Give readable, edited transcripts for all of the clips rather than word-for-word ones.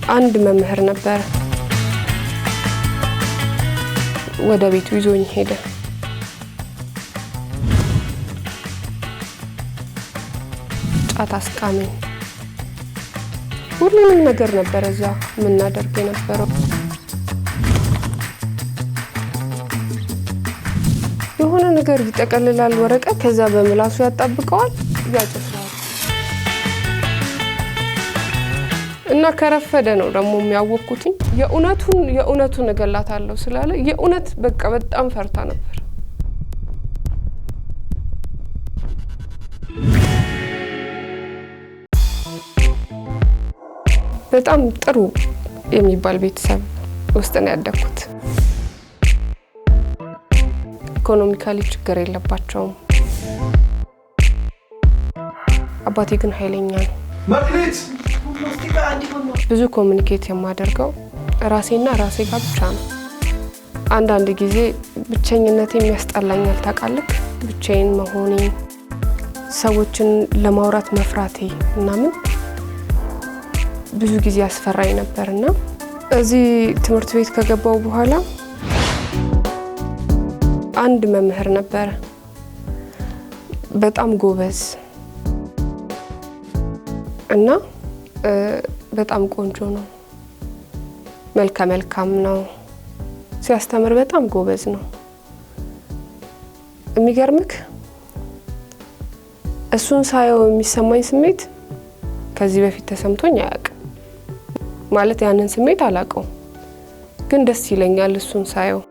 አንድ መምህር ነበር ወደ ቤቱ ይዞኝ ሄደ። ጫት አስቃመኝ። ሁሉንም ነገር ነበር እዛ ምን አደርግ የነበረው። የሆነ ነገር ይጠቀልላል ወረቀት፣ ከዛ በምላሱ ያጣብቀዋል ያጨሳል። እና ከረፈደ ነው ደግሞ የሚያወቅኩት የእውነቱን እገላታለሁ ስላለ የእውነት በቃ በጣም ፈርታ ነበር። በጣም ጥሩ የሚባል ቤተሰብ ውስጥ ነው ያደግኩት። ኢኮኖሚካሊ ችግር የለባቸውም። አባቴ ግን ኃይለኛ ነው። ብዙ ኮሙኒኬት የማደርገው ራሴና ራሴ ጋር ብቻ ነው። አንዳንድ ጊዜ ብቸኝነት የሚያስጠላኛል ታውቃለህ። ብቻዬን መሆኔ፣ ሰዎችን ለማውራት መፍራቴ ምናምን ብዙ ጊዜ ያስፈራኝ ነበርና እዚህ ትምህርት ቤት ከገባው በኋላ አንድ መምህር ነበር በጣም ጎበዝ እና በጣም ቆንጆ ነው። መልካም ነው። ሲያስተምር በጣም ጎበዝ ነው። የሚገርምክ እሱን ሳየው የሚሰማኝ ስሜት ከዚህ በፊት ተሰምቶኝ አያውቅም። ማለት ያንን ስሜት አላውቀውም፣ ግን ደስ ይለኛል እሱን ሳየው።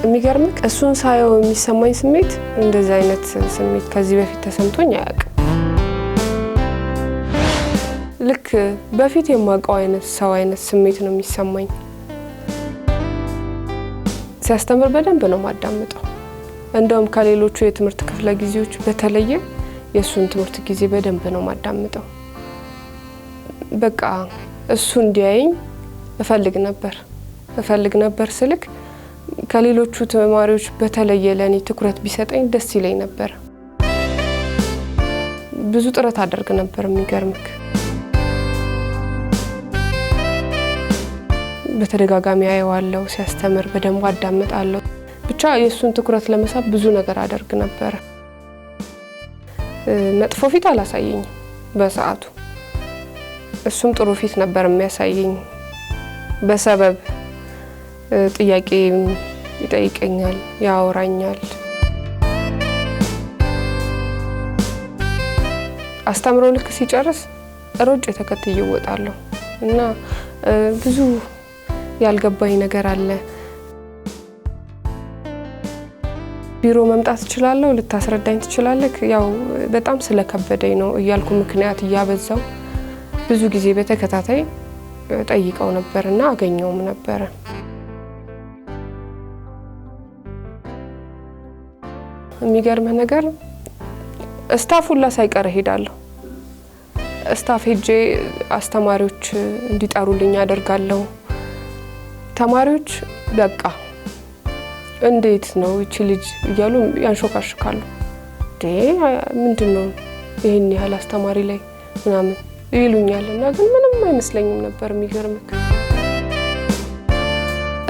የሚገርምክ እሱን ሳየው የሚሰማኝ ስሜት እንደዚህ አይነት ስሜት ከዚህ በፊት ተሰምቶኝ አያውቅም። ልክ በፊት የማውቀው አይነት ሰው አይነት ስሜት ነው የሚሰማኝ። ሲያስተምር በደንብ ነው ማዳምጠው። እንደውም ከሌሎቹ የትምህርት ክፍለ ጊዜዎች በተለየ የሱን ትምህርት ጊዜ በደንብ ነው ማዳምጠው። በቃ እሱ እንዲያየኝ እፈልግ ነበር ስልክ ከሌሎቹ ተማሪዎች በተለየ ለኔ ትኩረት ቢሰጠኝ ደስ ይለኝ ነበር። ብዙ ጥረት አደርግ ነበር። የሚገርምክ በተደጋጋሚ አየዋለሁ ሲያስተምር፣ በደንብ አዳምጣለሁ። ብቻ የሱን ትኩረት ለመሳብ ብዙ ነገር አደርግ ነበር። መጥፎ ፊት አላሳየኝም በሰዓቱ። እሱም ጥሩ ፊት ነበር የሚያሳየኝ። በሰበብ ጥያቄ ይጠይቀኛል፣ ያወራኛል። አስተምሮ ልክ ሲጨርስ ሮጬ ተከትዬ እወጣለሁ እና ብዙ ያልገባኝ ነገር አለ። ቢሮ መምጣት እችላለሁ፣ ልታስረዳኝ ትችላለህ? ያው በጣም ስለከበደኝ ነው እያልኩ ምክንያት እያበዛው ብዙ ጊዜ በተከታታይ ጠይቀው ነበርና አገኘውም ነበር። የሚገርምህ ነገር ስታፍ ሁላ ሳይቀር ሄዳለሁ። ስታፍ ሄጄ አስተማሪዎች እንዲጠሩልኝ አደርጋለሁ። ተማሪዎች በቃ እንዴት ነው እቺ ልጅ እያሉ ያንሾካሽካሉ። ምንድነው ይሄን ያህል አስተማሪ ላይ ምናምን ይሉኛልና ግን ምንም አይመስለኝም ነበር። የሚገርምህ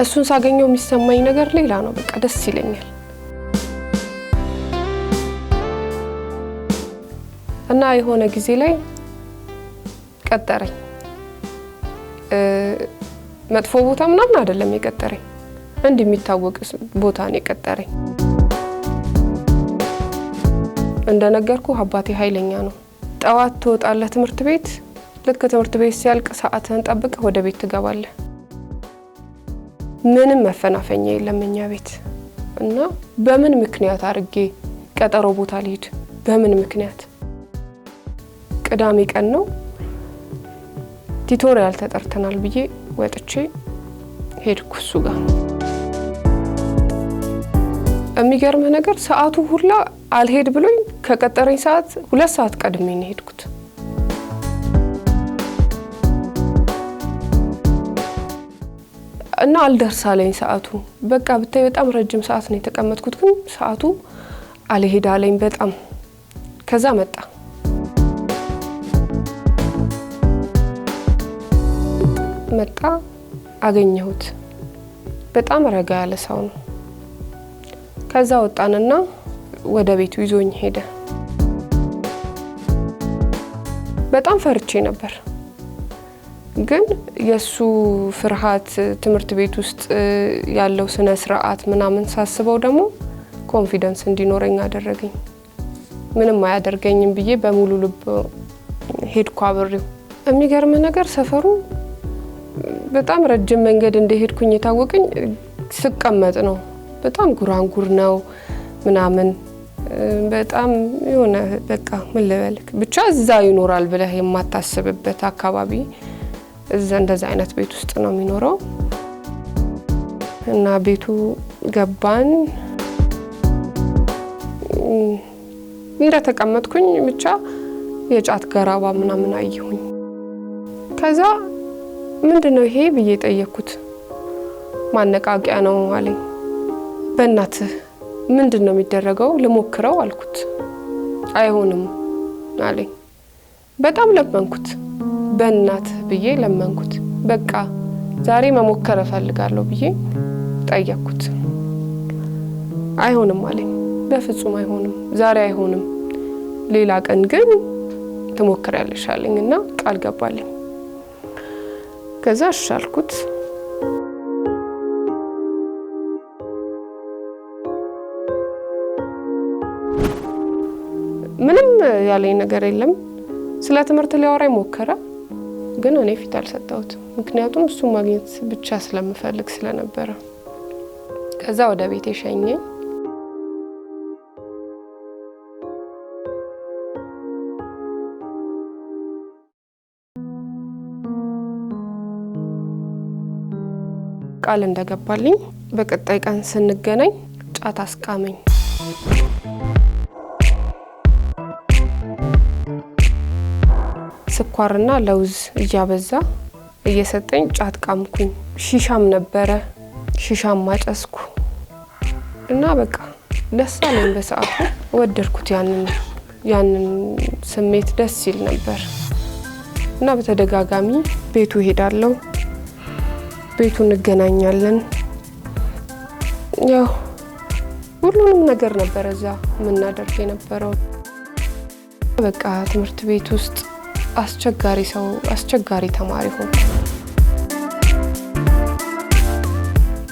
እሱን ሳገኘው የሚሰማኝ ነገር ሌላ ነው። በቃ ደስ ይለኛል። እና የሆነ ጊዜ ላይ ቀጠረኝ። መጥፎ ቦታ ምናምን አይደለም የቀጠረኝ፣ እንደሚታወቅ ቦታ ነው የቀጠረኝ። እንደነገርኩ አባቴ ኃይለኛ ነው። ጠዋት ትወጣለህ ትምህርት ቤት፣ ልክ ትምህርት ቤት ሲያልቅ ሰዓትህን ጠብቀህ ወደ ቤት ትገባለህ። ምንም መፈናፈኛ የለም እኛ ቤት። እና በምን ምክንያት አድርጌ ቀጠሮ ቦታ ልሂድ? በምን ምክንያት? ቅዳሜ ቀን ነው ቲቶሪያል ተጠርተናል ብዬ ወጥቼ ሄድኩ እሱ ጋር። የሚገርምህ ነገር ሰዓቱ ሁላ አልሄድ ብሎኝ ከቀጠረኝ ሰዓት 2 ሰዓት ቀድሜ ነው ሄድኩት። እና አልደርሳለኝ ሰዓቱ። በቃ ብታይ በጣም ረጅም ሰዓት ነው የተቀመጥኩት፣ ግን ሰዓቱ አልሄድ አለኝ በጣም። ከዛ መጣ አገኘሁት። በጣም ረጋ ያለ ሰው ነው። ከዛ ወጣንና ወደ ቤቱ ይዞኝ ሄደ። በጣም ፈርቼ ነበር፣ ግን የሱ ፍርሃት ትምህርት ቤት ውስጥ ያለው ስነ ስርዓት ምናምን ሳስበው ደግሞ ኮንፊደንስ እንዲኖረኝ አደረገኝ። ምንም አያደርገኝም ብዬ በሙሉ ልብ ሄድኩ አብሬው። የሚገርም ነገር ሰፈሩ በጣም ረጅም መንገድ እንደሄድኩኝ የታወቀኝ ስቀመጥ ነው። በጣም ጉራንጉር ነው ምናምን፣ በጣም የሆነ በቃ ምን ልበልክ ብቻ እዛ ይኖራል ብለህ የማታስብበት አካባቢ እዛ እንደዛ አይነት ቤት ውስጥ ነው የሚኖረው። እና ቤቱ ገባን። እንደተቀመጥኩኝ ብቻ የጫት ገራባ ምናምን አየሁኝ። ከዛ ምንድነው ይሄ ብዬ ጠየቅኩት። ማነቃቂያ ነው አለኝ። በእናትህ ምንድነው የሚደረገው? ልሞክረው አልኩት። አይሆንም አለኝ። በጣም ለመንኩት፣ በእናትህ ብዬ ለመንኩት። በቃ ዛሬ መሞከር እፈልጋለሁ ብዬ ጠየቅኩት። አይሆንም አለኝ። በፍጹም አይሆንም፣ ዛሬ አይሆንም፣ ሌላ ቀን ግን ትሞክሪያለሽ አለኝና ቃል ገባልኝ። ከዛ አልኩት። ምንም ያለኝ ነገር የለም። ስለ ትምህርት ሊያወራኝ ሞከረ፣ ግን እኔ ፊት አልሰጠሁትም። ምክንያቱም እሱ ማግኘት ብቻ ስለምፈልግ ስለነበረ። ከዛ ወደ ቤቴ ሸኘኝ። ቃል እንደገባልኝ በቀጣይ ቀን ስንገናኝ ጫት አስቃመኝ። ስኳርና ለውዝ እያበዛ እየሰጠኝ ጫት ቃምኩኝ። ሺሻም ነበረ፣ ሺሻም ማጨስኩ እና በቃ ደስ አለኝ። በሰዓቱ ወደድኩት። ያንን ስሜት ደስ ይል ነበር እና በተደጋጋሚ ቤቱ ሄዳለሁ፣ ቤቱ እንገናኛለን። ያው ሁሉንም ነገር ነበር እዛ ምናደርግ የነበረው። በቃ ትምህርት ቤት ውስጥ አስቸጋሪ ተማሪ ሆንኩ።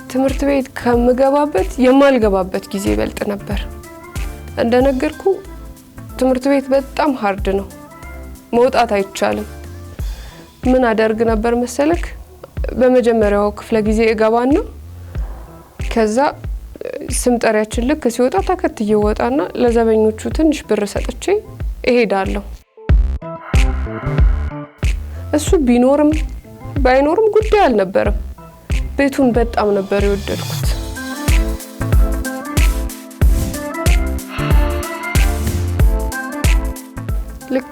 ትምህርት ቤት ከምገባበት የማልገባበት ጊዜ ይበልጥ ነበር። እንደነገርኩ ትምህርት ቤት በጣም ሃርድ ነው፣ መውጣት አይቻልም። ምን አደርግ ነበር መሰለክ? በመጀመሪያው ክፍለ ጊዜ እገባና ከዛ ስም ጠሪያችን ልክ ሲወጣ ተከትዬ ወጣና ለዘበኞቹ ትንሽ ብር ሰጥቼ እሄዳለሁ። እሱ ቢኖርም ባይኖርም ጉዳይ አልነበረም። ቤቱን በጣም ነበር የወደድኩት። ልክ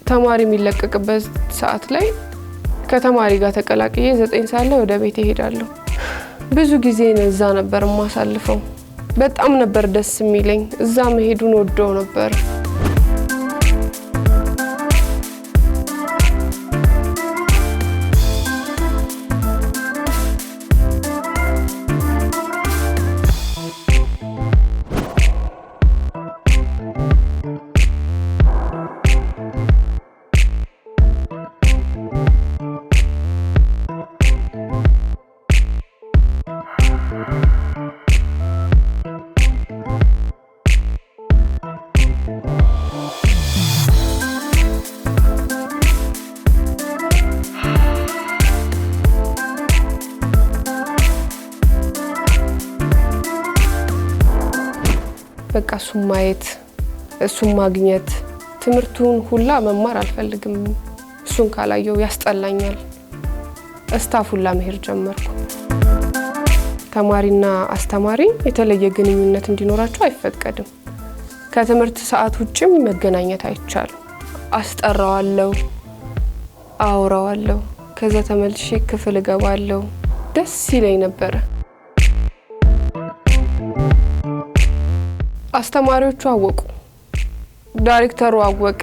ተማሪ የሚለቀቅበት ሰዓት ላይ ከተማሪ ጋር ተቀላቅዬ 9 ሰዓት ላይ ወደ ቤት እሄዳለሁ። ብዙ ጊዜ እዛ ነበር ማሳልፈው። በጣም ነበር ደስ የሚለኝ። እዛ መሄዱን ወደው ነበር። በቃ እሱን ማየት፣ እሱን ማግኘት፣ ትምህርቱን ሁላ መማር አልፈልግም። እሱን ካላየው ያስጠላኛል። እስታፍ ሁላ መሄድ ጀመርኩ። ተማሪና አስተማሪ የተለየ ግንኙነት እንዲኖራቸው አይፈቀድም። ከትምህርት ሰዓት ውጭም መገናኘት አይቻልም። አስጠራዋለሁ፣ አውራዋለሁ፣ ከዛ ተመልሼ ክፍል እገባለሁ። ደስ ይለኝ ነበር። አስተማሪዎቹ አወቁ፣ ዳይሬክተሩ አወቀ።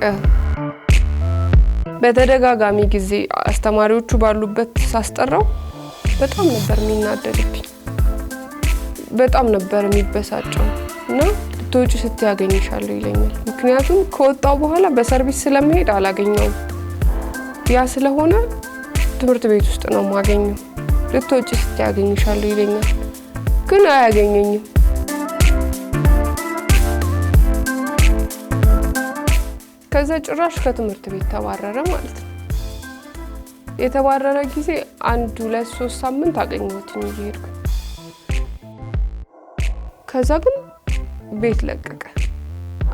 በተደጋጋሚ ጊዜ አስተማሪዎቹ ባሉበት ሳስጠራው በጣም ነበር የሚናደድብኝ፣ በጣም ነበር የሚበሳጨው እና ልትወጪ ስትያገኝሻለሁ ይለኛል። ምክንያቱም ከወጣው በኋላ በሰርቪስ ስለመሄድ አላገኘውም። ያ ስለሆነ ትምህርት ቤት ውስጥ ነው ማገኘው። ልትወጪ ስትያገኝሻለሁ ይለኛል፣ ግን አያገኘኝም። ከዛ ጭራሽ ከትምህርት ቤት ተባረረ ማለት ነው። የተባረረ ጊዜ 1 2 3 ሳምንት አገኘሁት እየሄድኩ። ከዛ ግን ቤት ለቀቀ፣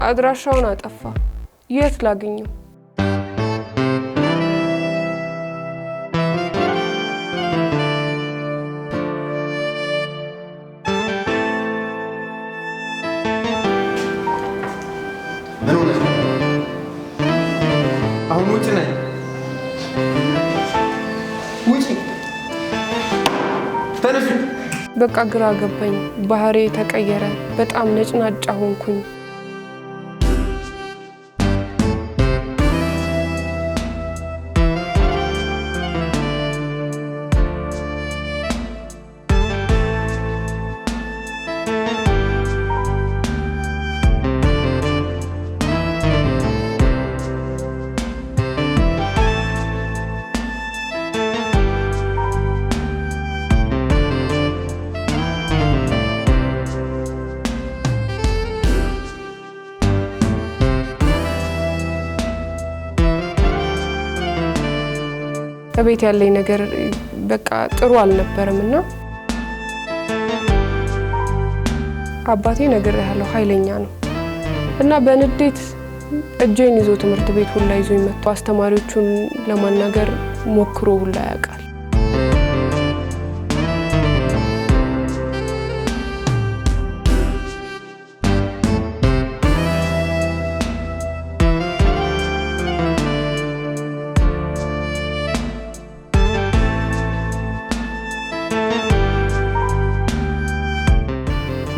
አድራሻውን አጠፋ። የት ላገኘው? በቃ ግራ ገባኝ። ባህሪ ተቀየረ። በጣም ነጭናጫ ሆንኩኝ። በቤት ያለኝ ነገር በቃ ጥሩ አልነበረምና አባቴ ነገር ያለው ኃይለኛ ነው እና በንዴት እጄን ይዞ ትምህርት ቤት ሁላ ይዞኝ መጥቶ አስተማሪዎቹን ለማናገር ሞክሮ ሁላ ያውቃል።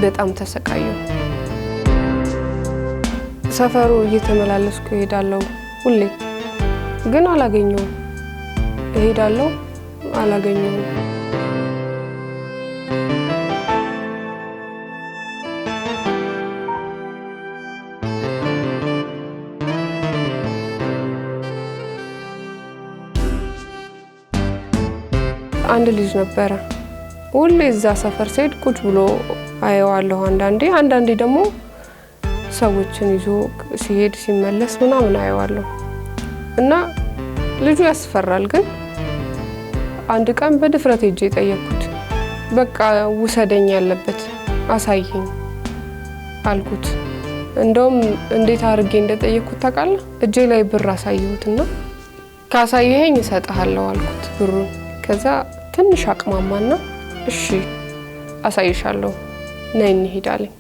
በጣም ተሰቃየሁ። ሰፈሩ እየተመላለስኩ እሄዳለሁ ሁሌ፣ ግን አላገኘውም። እሄዳለሁ አላገኘውም። አንድ ልጅ ነበረ ሁሌ እዛ ሰፈር ሲሄድ ቁጭ ብሎ አየዋለሁ። አንዳንዴ ደግሞ ሰዎችን ይዞ ሲሄድ ሲመለስ ምናምን አየዋለሁ እና ልጁ ያስፈራል። ግን አንድ ቀን በድፍረት ሄጄ ጠየቅኩት። በቃ ውሰደኝ ያለበት አሳየኝ አልኩት። እንደውም እንዴት አድርጌ እንደጠየቅኩት ታውቃለህ? እጄ ላይ ብር አሳየሁትና ካሳየኸኝ እሰጥሃለሁ አልኩት ብሩን። ከዛ ትንሽ አቅማማና እሺ አሳይሻለሁ ነይ እንሂድ አለኝ።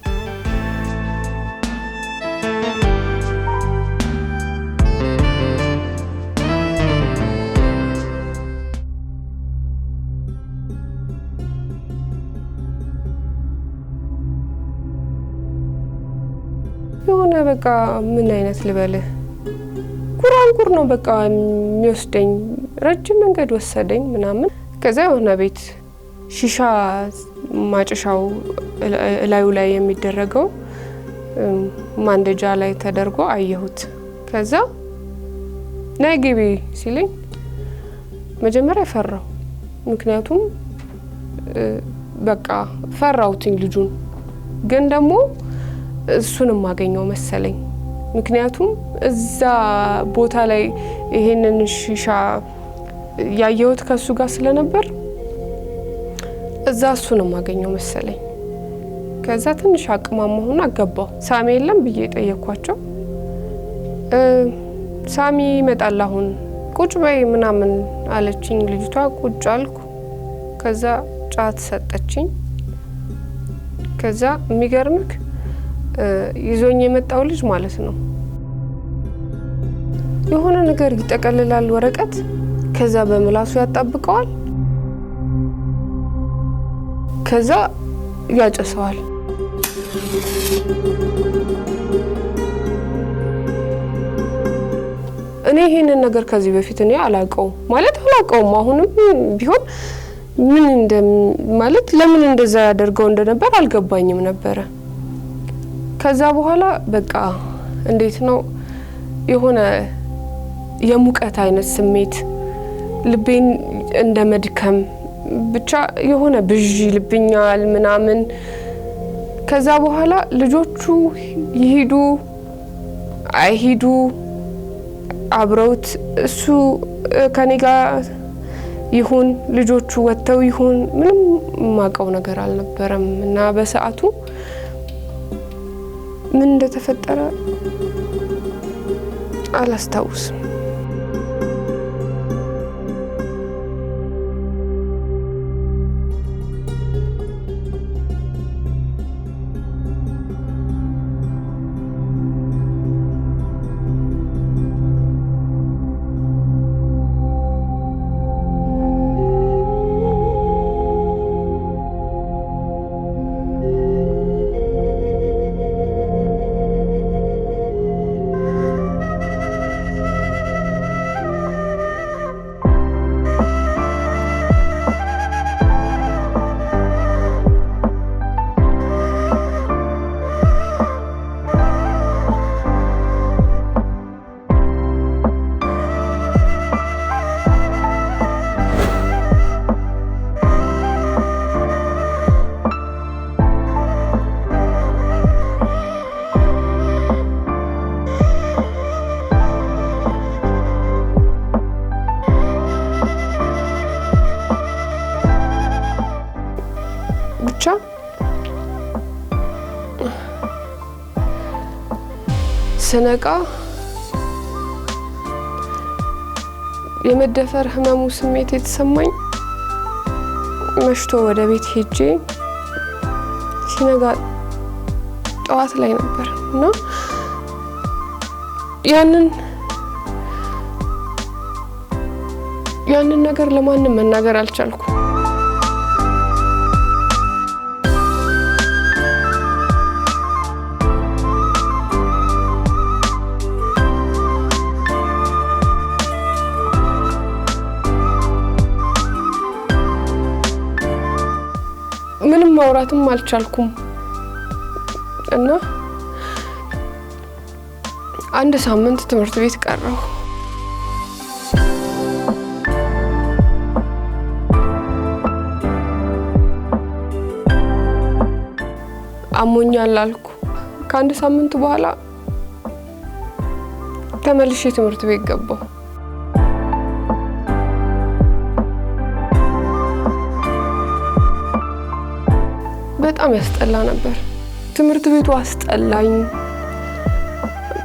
የሆነ በቃ ምን አይነት ልበልህ ጉራንጉር ነው በቃ የሚወስደኝ። ረጅም መንገድ ወሰደኝ ምናምን። ከዛ የሆነ ቤት ሺሻ ማጨሻው ላዩ ላይ የሚደረገው ማንደጃ ላይ ተደርጎ አየሁት። ከዛ ነይ ግቢ ሲለኝ መጀመሪያ ፈራሁ። ምክንያቱም በቃ ፈራሁትኝ ልጁን። ግን ደግሞ እሱንም ማገኘው መሰለኝ። ምክንያቱም እዛ ቦታ ላይ ይሄንን ሺሻ ያየሁት ከሱ ጋር ስለነበር እዛ እሱንም ማገኘው መሰለኝ። ከዛ ትንሽ አቅማማሁና ገባሁ። ሳሚ የለም ብዬ ጠየኳቸው። ሳሚ ይመጣል አሁን ቁጭ በይ ምናምን አለችኝ ልጅቷ። ቁጭ አልኩ። ከዛ ጫት ሰጠችኝ። ከዛ የሚገርምክ ይዞኝ የመጣው ልጅ ማለት ነው የሆነ ነገር ይጠቀልላል ወረቀት። ከዛ በምላሱ ያጣብቀዋል። ከዛ ያጨሰዋል። እኔ ይሄንን ነገር ከዚህ በፊት እኔ አላቀው አሁንም ቢሆን ምን ማለት ለምን እንደዛ ያደርገው እንደነበር አልገባኝም ነበር። ከዛ በኋላ በቃ እንዴት ነው የሆነ የሙቀት አይነት ስሜት ልቤን እንደመድከም ብቻ የሆነ ብዥ ልብኛል ምናምን። ከዛ በኋላ ልጆቹ ይሄዱ አይሄዱ አብረውት እሱ ከኔ ጋር ይሁን ልጆቹ ወጥተው ይሁን ምንም ማቀው ነገር አልነበረም እና በሰዓቱ ምን እንደተፈጠረ አላስታውስም። ስነቃ የመደፈር ህመሙ ስሜት የተሰማኝ መሽቶ ወደ ቤት ሄጄ ሲነጋ ጠዋት ላይ ነበር እና ያንን ነገር ለማንም መናገር አልቻልኩም። ምንም ማውራትም አልቻልኩም እና አንድ ሳምንት ትምህርት ቤት ቀረሁ። አሞኛል አልኩ። ከአንድ ሳምንት በኋላ ተመልሼ ትምህርት ቤት ገባሁ። በጣም ያስጠላ ነበር። ትምህርት ቤቱ አስጠላኝ።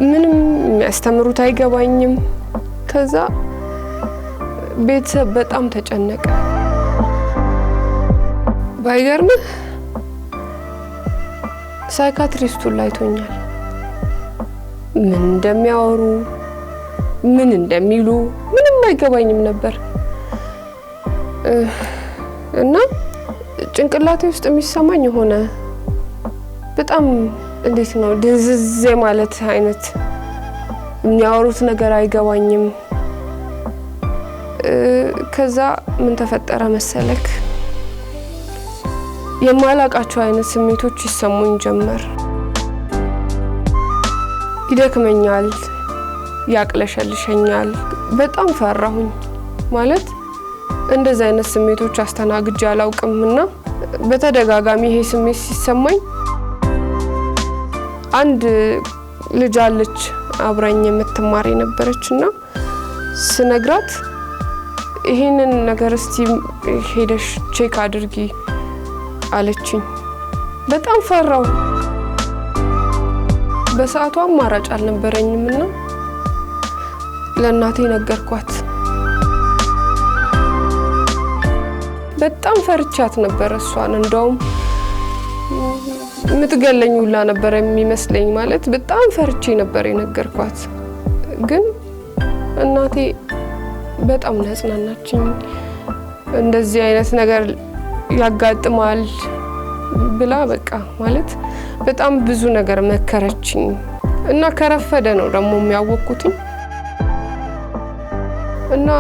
ምንም የሚያስተምሩት አይገባኝም። ከዛ ቤተሰብ በጣም ተጨነቀ። ባይገርምህ ሳይካትሪስቱ ላይቶኛል። ምን እንደሚያወሩ ምን እንደሚሉ ምንም አይገባኝም ነበር እና ጭንቅላቴ ውስጥ የሚሰማኝ ሆነ በጣም እንዴት ነው ድንዝዝ ማለት አይነት የሚያወሩት ነገር አይገባኝም። ከዛ ምን ተፈጠረ መሰለክ የማላቃቸው አይነት ስሜቶች ይሰሙኝ ጀመር። ይደክመኛል፣ ያቅለሸልሸኛል። በጣም ፈራሁኝ። ማለት እንደዚህ አይነት ስሜቶች አስተናግጄ አላውቅምና በተደጋጋሚ ይሄ ስሜት ሲሰማኝ አንድ ልጅ አለች አብራኝ የምትማር የነበረችና ስነግራት ይሄንን ነገር እስቲ ሄደሽ ቼክ አድርጊ አለችኝ። በጣም ፈራሁ። በሰዓቱ አማራጭ አልነበረኝምና ለእናቴ ነገርኳት። በጣም ፈርቻት ነበር እሷን። እንደውም ምትገለኝ ሁላ ነበር የሚመስለኝ። ማለት በጣም ፈርቼ ነበር የነገርኳት። ግን እናቴ በጣም ያጽናናችኝ። እንደዚህ አይነት ነገር ያጋጥማል ብላ በቃ ማለት በጣም ብዙ ነገር መከረችኝ እና ከረፈደ ነው ደግሞ የሚያወቅኩት እና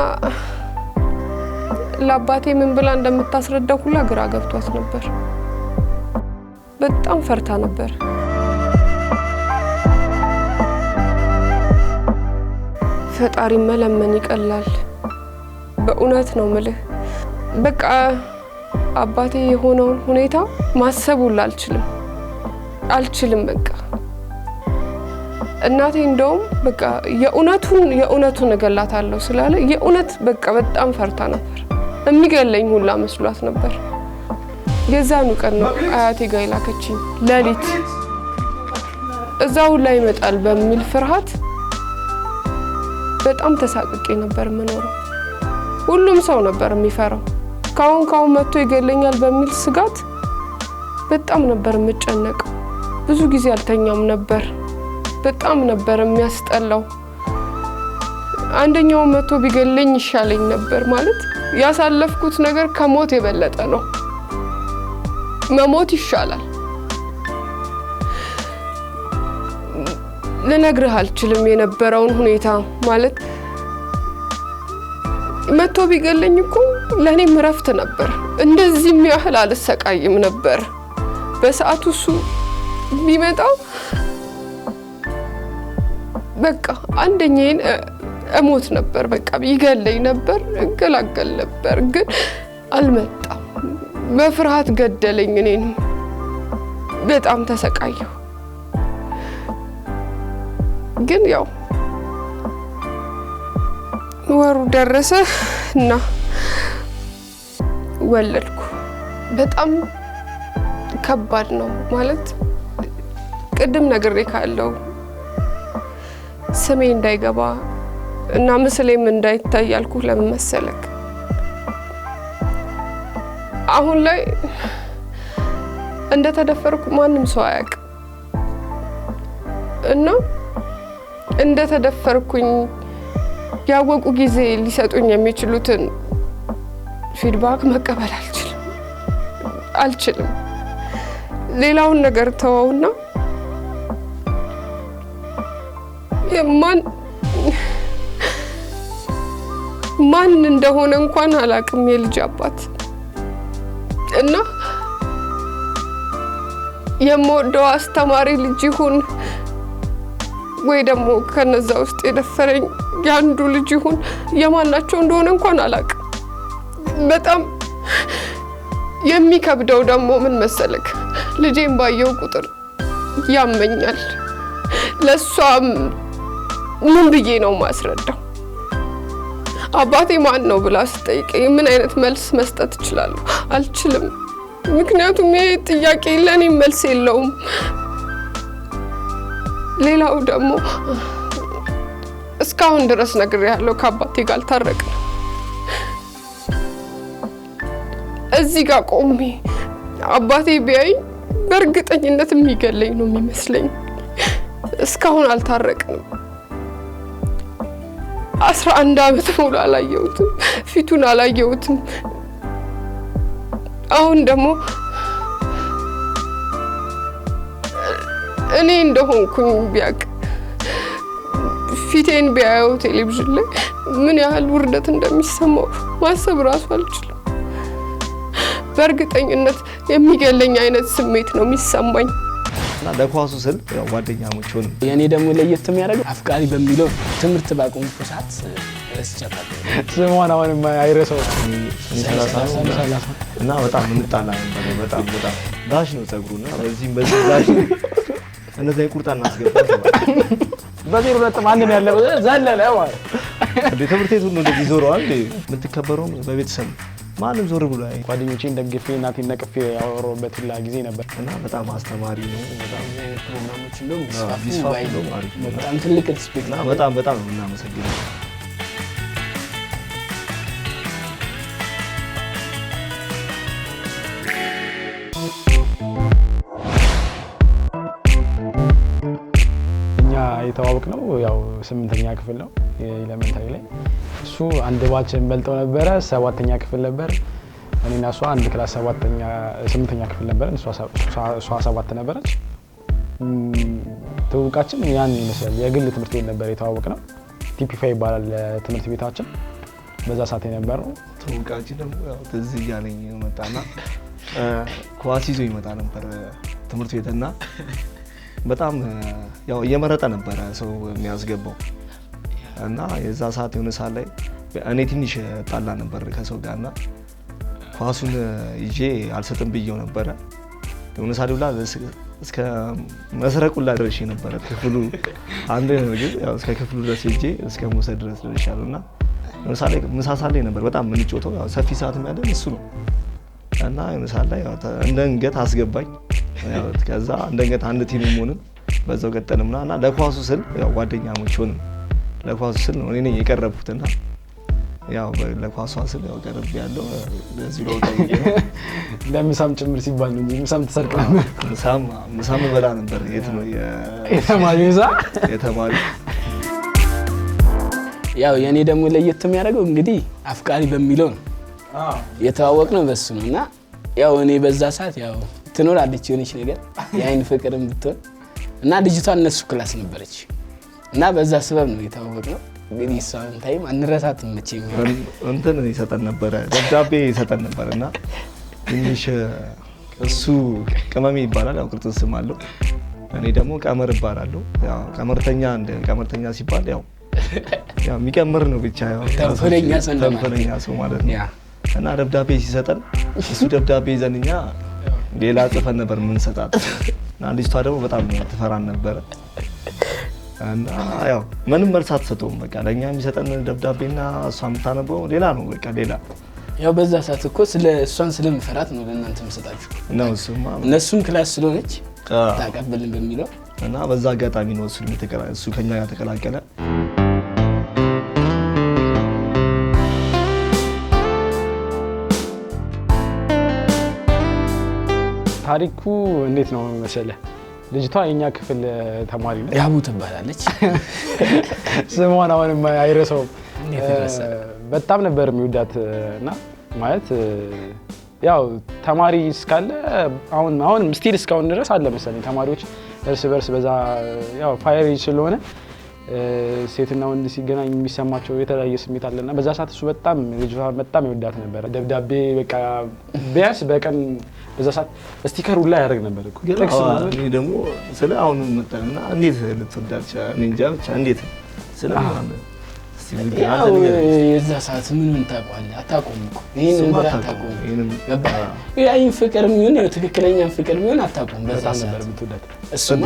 ለአባቴ ምን ብላ እንደምታስረዳው ሁላ ግራ ገብቷት ነበር። በጣም ፈርታ ነበር። ፈጣሪ መለመን ይቀላል። በእውነት ነው ምልህ። በቃ አባቴ የሆነውን ሁኔታ ማሰቡላ አልችልም በቃ እናቴ እንደውም በቃ የእውነቱን እገላታለሁ ስላለ የእውነት በቃ በጣም ፈርታ ነበር። የሚገለኝ ሁላ መስሏት ነበር። የዛኑ ቀን ነው አያቴ ጋር ላከችኝ ለሊት እዛው ላይ ይመጣል በሚል ፍርሃት በጣም ተሳቅቄ ነበር የምኖረው። ሁሉም ሰው ነበር የሚፈራው። ካሁን መጥቶ ይገለኛል በሚል ስጋት በጣም ነበር የምጨነቀው። ብዙ ጊዜ አልተኛም ነበር። በጣም ነበር የሚያስጠላው። አንደኛው መጥቶ ቢገለኝ ይሻለኝ ነበር ማለት ያሳለፍኩት ነገር ከሞት የበለጠ ነው። መሞት ይሻላል። ልነግርህ አልችልም የነበረውን ሁኔታ ማለት መጥቶ ቢገለኝ እኮ ለኔም ረፍት ነበር። እንደዚህ ያህል አልሰቃይም ነበር። በሰዓቱ እሱ ቢመጣው በቃ አንደኛዬን እሞት ነበር። በቃ ይገለኝ ነበር፣ እገላገል ነበር። ግን አልመጣም። በፍርሃት ገደለኝ። እኔንም በጣም ተሰቃየሁ። ግን ያው ወሩ ደረሰ እና ወለድኩ። በጣም ከባድ ነው ማለት ቅድም ነግሬ ካለው ስሜ እንዳይገባ እና ምስሌም እንዳይታይ ያልኩ ለምን መሰለክ? አሁን ላይ እንደተደፈርኩ ማንም ሰው አያውቅም እና እንደተደፈርኩኝ ያወቁ ጊዜ ሊሰጡኝ የሚችሉትን ፊድባክ መቀበል አልችልም። ሌላውን ነገር ተወውና ማን እንደሆነ እንኳን አላውቅም የልጅ አባት እና የምወደው አስተማሪ ልጅ ይሁን ወይ ደግሞ ከነዛ ውስጥ የደፈረኝ ያንዱ ልጅ ይሁን የማናቸው እንደሆነ እንኳን አላውቅም። በጣም የሚከብደው ደግሞ ምን መሰለክ? ልጄን ባየው ቁጥር ያመኛል። ለሷም ምን ብዬ ነው ማስረዳው? አባቴ ማን ነው ብላ ስጠይቀኝ ምን አይነት መልስ መስጠት እችላለሁ? አልችልም። ምክንያቱም ይሄ ጥያቄ ለኔ መልስ የለውም። ሌላው ደግሞ እስካሁን ድረስ ነግሬያለሁ፣ ከአባቴ ጋር አልታረቅንም። እዚህ ጋር ቆሜ አባቴ ቢያይ በእርግጠኝነት የሚገለኝ ነው የሚመስለኝ። እስካሁን አልታረቅንም። 11 ዓመት ሙሉ አላየሁትም፣ ፊቱን አላየሁትም። አሁን ደግሞ እኔ እንደሆንኩኝ ቢያቅ ፊቴን ቢያየው ቴሌቪዥን ላይ ምን ያህል ውርደት እንደሚሰማው ማሰብ ራሱ አልችልም። በእርግጠኝነት የሚገለኝ አይነት ስሜት ነው የሚሰማኝ። እና ለኳሱ ስል ያው ጓደኛሞች ሆነ። የኔ ደግሞ ለየት የሚያደርገው አፍቃሪ በሚለው ትምህርት ባቆምኩ ሰዓት እስጨታለሁ። ስሟን አሁንም አይረሳው እና በጣም እንጣላ ነበር። በጣም ዳሽ ነው ጸጉሩና በዚህም ዳሽ እነዚህ ቁርጣና አስገባው በዜሮ ነጥብ አንድ ነው ያለው ዘለለ ማለት ትምህርት ቤት ሁሉ እንደዚህ ዞረዋል። የምትከበረው በቤተሰብ ማንም ዞር ብሎ አይ ጓደኞቼን ደግፌ እናቴን ነቅፌ ያወራሁበት ሁላ ጊዜ ነበር እና በጣም አስተማሪ ነው። በጣም ፕሮግራሞች እንደውም ቢስፋፋ በጣም ትልቅ ሪስፔክት ነው። በጣም ነው እናመሰግናለን። የተዋወቅነው ያው 8ኛ ክፍል ነው ኤሌመንታሪ ላይ። እሱ አንድ ባችን በልጠው ነበረ። 7ኛ ክፍል ነበር። እኔና እሷ አንድ ክላስ 8ኛ ክፍል ነበር። እሷ 7 ነበረች። ትውውቃችን ያን ይመስላል። የግል ትምህርት ቤት ነበር የተዋወቅነው። ቲፒ5 ይባላል ትምህርት ቤታችን በዛ ሰዓት የነበረው። ትውውቃችን ደግሞ ያው ትዝ እያለኝ መጣና ኳስ ይዞ ይመጣ ነበር ትምህርት ቤትና በጣም ያው እየመረጠ ነበረ ሰው የሚያስገባው እና የዛ ሰዓት የሆነ ሰዓት ላይ እኔ ትንሽ ጣላ ነበር ከሰው ጋርና ኳሱን ይዤ አልሰጥም ብዬው ነበረ። የሆነ ሰዓት ብላ እስከ መስረቁላ ደርሼ ነበረ ክፍሉ አንድ ግን ያው እስከ ክፍሉ ድረስ ሄጄ እስከ መውሰድ ድረስ ደርሻለሁ እና ለምሳሌ ምሳ ሰዓት ላይ ነበር በጣም የምንጮተው ያው ሰፊ ሰዓት የሚያደርግ እሱ ነው እና የሆነ ሰዓት ላይ እንደ እንገት አስገባኝ። ያው ከዛ እንደ እንገት አንድ ቲም ሆንን በዛው ቀጠልምና እና ለኳሱ ስል ያው ጓደኛሞች ሆንን። ለኳሱ ስል ነው እኔ ነኝ የቀረብኩትና ያው ለኳሱ ስል ያው ቀረብ ያለው ለዚህ ነው ለምሳም ጭምር ሲባል ነው እንጂ ምሳም ተሰርቀ ነበር። ምሳም በላ ነበር። የት ነው የተማሪ ያው የኔ ደግሞ ለየት የሚያደርገው እንግዲህ አፍቃሪ በሚለው ነው የተዋወቅነው በሱ ነው እና ያው እኔ በዛ ሰዓት ያው ትኖራለች የሆነች ነገር የአይን ፍቅርም ብትሆን እና ልጅቷ እነሱ ክላስ ነበረች እና በዛ ስበብ ነው የተዋወቅነው። እንግዲህ እሷን ታይም አንረሳትም መቼም እንትን ይሰጠን ነበረ ደብዳቤ ይሰጠን ነበርና ትንሽ እሱ ቅመሜ ይባላል ያው ቅርጽ ስም አለው። እኔ ደግሞ ቀመር እባላለሁ። ያው ቀመርተኛ ሲባል ያው የሚቀምር ነው ብቻ ያው ተንኮለኛ ሰው ማለት ነው እና ደብዳቤ ሲሰጠን እሱ ደብዳቤ ይዘንኛ ሌላ ጽፈን ነበር የምንሰጣት እና ልጅቷ ደግሞ በጣም ትፈራን ነበረ እና ያው ምንም መልስ አትሰጠውም። በቃ ለኛ የሚሰጠን ደብዳቤና እሷ የምታነበው ሌላ ነው በቃ ሌላ። ያው በዛ ሰዓት እኮ እሷን ስለምፈራት ነው ለእናንተ የምሰጣችሁ ነው እነሱም ክላስ ስለሆነች ታቀብልን በሚለው እና በዛ አጋጣሚ ነው እሱ ከኛ ጋር ተቀላቀለ። ታሪኩ እንዴት ነው መሰለህ? ልጅቷ የኛ ክፍል ተማሪ ነች። ያቡ ትባላለች። ስሟን አሁንም አይረሳውም። በጣም ነበር የሚወዳት እና ማለት ያው ተማሪ እስካለ አሁን ስቲል እስካሁን ድረስ አለ መሰለኝ ተማሪዎች እርስ በርስ በዛ ያው ፋየር ስለሆነ ሴትና ወንድ ሲገናኝ የሚሰማቸው የተለያየ ስሜት አለና በዛ ሰዓት እሱ ልጅቷ በጣም ይወዳት ነበር። ደብዳቤ በቃ ቢያንስ በቀን በዛ ሰዓት ስቲከር ሁላ ያደርግ ነበር እኮ ጥቅስ ነው። እኔ ደግሞ ስለ አሁን መጣና እንዴት ልትወዳት እኔ እንጃ ብቻ እንዴት ስለ ያው የዛ ሰዓት ምኑን ታውቀዋለህ? አታውቁም እኮ ይሄንን ብላ አታውቁም። ይሄን ፍቅር ምን ነው ትክክለኛ ፍቅር ምን አታውቁም። በዛ ነበር የምትወዳት እሱማ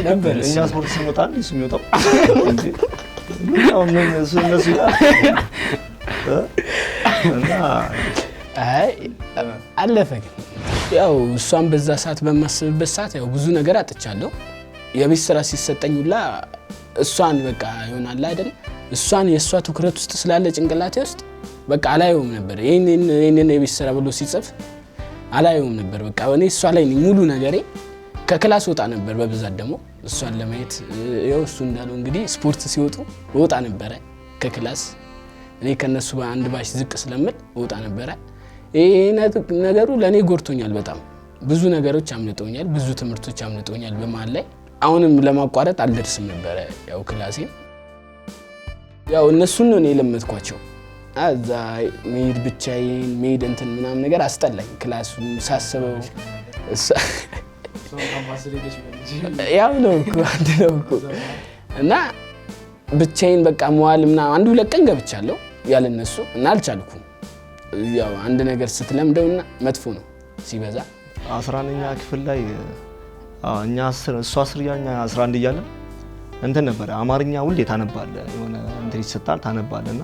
ነበር እኛ ስፖርት ስንወጣ እሱ የሚወጣው ነው ምን እሱ እነሱ እና አለፈ። ያው እሷን በዛ ሰዓት በማስብበት ሰዓት ያው ብዙ ነገር አጥቻለሁ። የቤት ስራ ሲሰጠኝ ሁላ እሷን በቃ ይሆናል አይደል እሷን የእሷ ትኩረት ውስጥ ስላለ ጭንቅላቴ ውስጥ በቃ አላየውም ነበር። ይሄንን የቤት ስራ ብሎ ሲጽፍ አላየውም ነበር። በቃ እኔ እሷ ላይ ሙሉ ነገሬ ከክላስ ወጣ ነበር። በብዛት ደግሞ እሷን ለማየት ያው እሱ እንዳለው እንግዲህ ስፖርት ሲወጡ ወጣ ነበር ከክላስ። እኔ ከነሱ በአንድ ባሽ ዝቅ ስለምል ወጣ ነበር። ይሄ ነገሩ ለኔ ጎርቶኛል። በጣም ብዙ ነገሮች አምልጦኛል፣ ብዙ ትምህርቶች አምልጦኛል በመሃል ላይ። አሁንም ለማቋረጥ አልደርስም ነበር ያው ክላሴ ያው እነሱን ነው እኔ ለመድኳቸው። አዛ መሄድ ብቻዬን መሄድ እንትን ምናምን ነገር አስጠላኝ። ክላሱን ሳስበው ያው ነው እኮ አንድ ነው እኮ እና ብቻዬን በቃ መዋል ምናምን አንድ ሁለት ቀን ገብቻለሁ ያለ እነሱ እና አልቻልኩም። ያው አንድ ነገር ስትለምደውና መጥፎ ነው ሲበዛ። 11ኛ ክፍል ላይ እኛ 10 እሱ 10ኛ 11 እያለን እንትን ነበር አማርኛ ሁሌ ታነባለ የሆነ እንትን ይሰጣል ታነባለና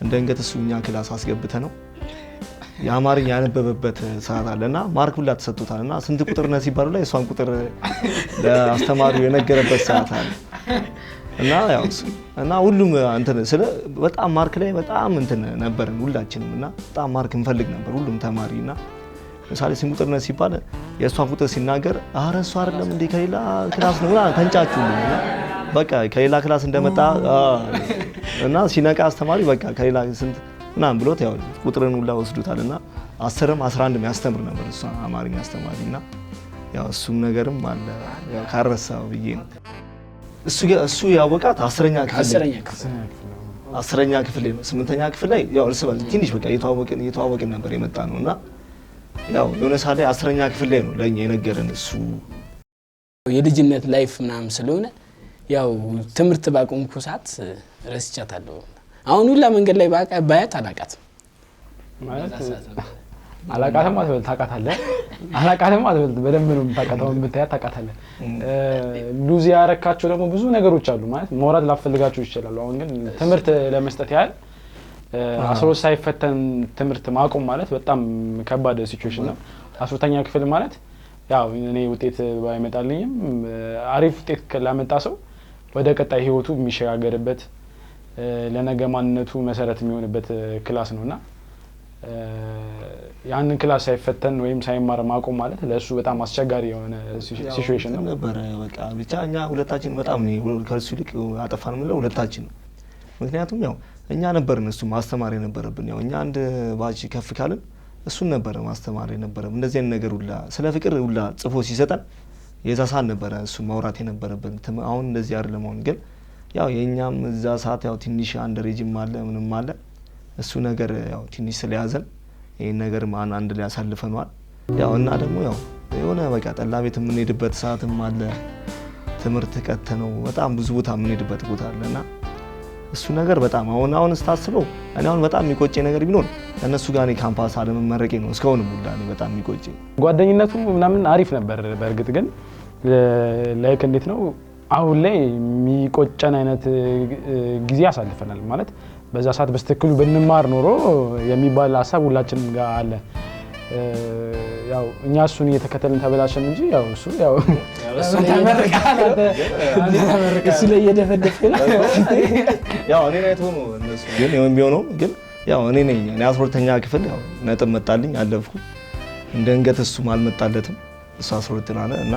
እንደ እንገት እሱ እኛ ክላስ አስገብተ ነው የአማርኛ ያነበበበት ሰዓት አለና ማርክ ሁላ ተሰጥቶታልና ስንት ቁጥር ነው ሲባሉ ላይ እሷን ቁጥር ለአስተማሪው የነገረበት ሰዓት አለ እና ያው እና ሁሉም እንትን ስለ በጣም ማርክ ላይ በጣም እንትን ነበር ሁላችንም እና በጣም ማርክ እንፈልግ ነበር ሁሉም ተማሪና ለምሳሌ ስንት ቁጥር ነው ሲባል የእሷን ቁጥር ሲናገር ኧረ እሱ አይደለም እንዴ ከሌላ ክላስ ነው ተንጫጩልኝና በቃ ከሌላ ክላስ እንደመጣ እና ሲነቃ አስተማሪ በቃ ከሌላ ስንት ምናምን ብሎት ያው ቁጥርን ሁላ ወስዱታልና 10ም 11ም ያስተምር ነበር እሷ አማርኛ አስተማሪና ያው እሱም ነገርም አለ ያው ካረሳው ብዬ ነው። እሱ ያወቃት 10ኛ ክፍል ላይ ነው። 8ኛ ክፍል ላይ ያው እርስ በርስ ትንሽ በቃ እየተዋወቅን ነበር የመጣ ነው እና ያው የሆነ ሰዓት ላይ 10ኛ ክፍል ላይ ነው ለኛ የነገረን እሱ የልጅነት ላይፍ ምናምን ስለሆነ ያው ትምህርት ባቆምኩ ሰዓት ረስቻታለሁ። አሁን ሁላ መንገድ ላይ ባያት አላቃትም ማለት አላቃትም አትበል ታውቃታለህ። አላቃትም አትበል በደንብ ነው የምታውቃተው። ብታያት ታውቃታለህ። ሉዝ ያረካቸው ደግሞ ብዙ ነገሮች አሉ ማለት ሞራል ላፈልጋቸው ይችላሉ። አሁን ግን ትምህርት ለመስጠት ያህል 12 ሳይፈተን ትምህርት ማቆም ማለት በጣም ከባድ ሲቹዌሽን ነው። 12ኛ ክፍል ማለት ያው እኔ ውጤት ባይመጣልኝም አሪፍ ውጤት ላመጣ ሰው ወደ ቀጣይ ህይወቱ የሚሸጋገርበት ለነገ ማንነቱ መሰረት የሚሆንበት ክላስ ነውና ያንን ክላስ ሳይፈተን ወይም ሳይማር ማቆም ማለት ለሱ በጣም አስቸጋሪ የሆነ ሲቹዌሽን ነው ነበር። በቃ ብቻ እኛ ሁለታችን በጣም ነው ከሱ ልክ አጠፋን ምለው ሁለታችን። ምክንያቱም ያው እኛ ነበርን እሱ ማስተማር የነበረብን። ያው እኛ አንድ ባች ከፍ ካልን እሱን ነበር ማስተማር የነበረብን። እንደዚህ አይነት ነገር ሁላ ስለ ፍቅር ሁላ ጽፎ ሲሰጠን የዛ ሰዓት ነበረ እሱ ማውራት የነበረብን። አሁን እንደዚህ አይደለም። አሁን ግን ያው የኛም እዛ ሰዓት ያው ትንሽ አንድ ሬጅም አለ ምንም አለ እሱ ነገር ያው ትንሽ ስለያዘን ይሄን ነገር ማን አንድ ላይ ያሳልፈናል። ያው እና ደግሞ ያው የሆነ በቃ ጠላ ቤት የምንሄድበት ሰዓትም አለ ትምህርት ቀተነው በጣም ብዙ ቦታ የምንሄድበት ቦታ አለና እሱ ነገር በጣም አሁን ስታስበው እኔ አሁን በጣም የሚቆጨኝ ነገር ቢኖር እነሱ ጋር እኔ ካምፓስ አለመመረቄ ነው። እስካሁንም ሁላ እኔ በጣም የሚቆጨኝ ጓደኝነቱ ምናምን አሪፍ ነበር። በእርግጥ ግን ላይክ እንዴት ነው አሁን ላይ የሚቆጨን አይነት ጊዜ አሳልፈናል ማለት በዛ ሰዓት በስተክሉ ብንማር ኖሮ የሚባል ሀሳብ ሁላችንም ጋር አለ። ያው እኛ እሱን እየተከተልን ተበላሸን እንጂ ያው እሱ ተመርቃል እሱ ላይ እየደፈደፈ ያው እኔ ላይ ሆኖ እነሱ ግን የሆነ ቢሆነው ግን ያው እኔ ነኝ 12ኛ ክፍል ያው ነጥብ መጣልኝ አለፍኩ። እንደ እንገት እሱም አልመጣለትም እሱ 12 አለ እና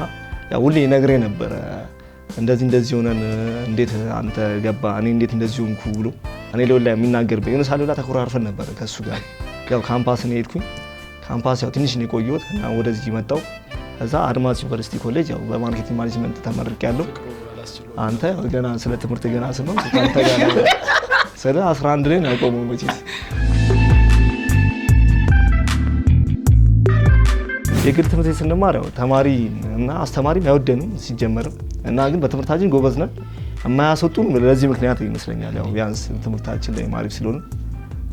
ያው ሁሌ ነግሬ ነበር እንደዚህ ሆነን እንዴት አንተ ገባ እኔ እንዴት እንደዚህ ሆንኩ ብሎ እኔ ለወላ የሚናገር በየነ ሳለላ ተኮራርፈን ነበር ከሱ ጋር። ያው ካምፓስ ነው ሄድኩኝ። ካምፓስ ያው ትንሽ ነው የቆየሁት እና ወደዚህ መጣሁ። ከዛ አድማስ ዩኒቨርሲቲ ኮሌጅ ያው በማርኬቲንግ ማኔጅመንት ተመርቄያለሁ። አንተ ገና ስለ ትምህርት ገና ስለው አንተ ጋር ስለ 11 ላይ ነው ያቆመው መቼስ የግል ትምህርት ቤት ስንማር ያው ተማሪ እና አስተማሪም አይወደንም ሲጀመርም እና ግን በትምህርታችን ጎበዝ ነን። የማያስወጡን ለዚህ ምክንያት ይመስለኛል ያው ቢያንስ ትምህርታችን ላይ ማሪፍ ስለሆነ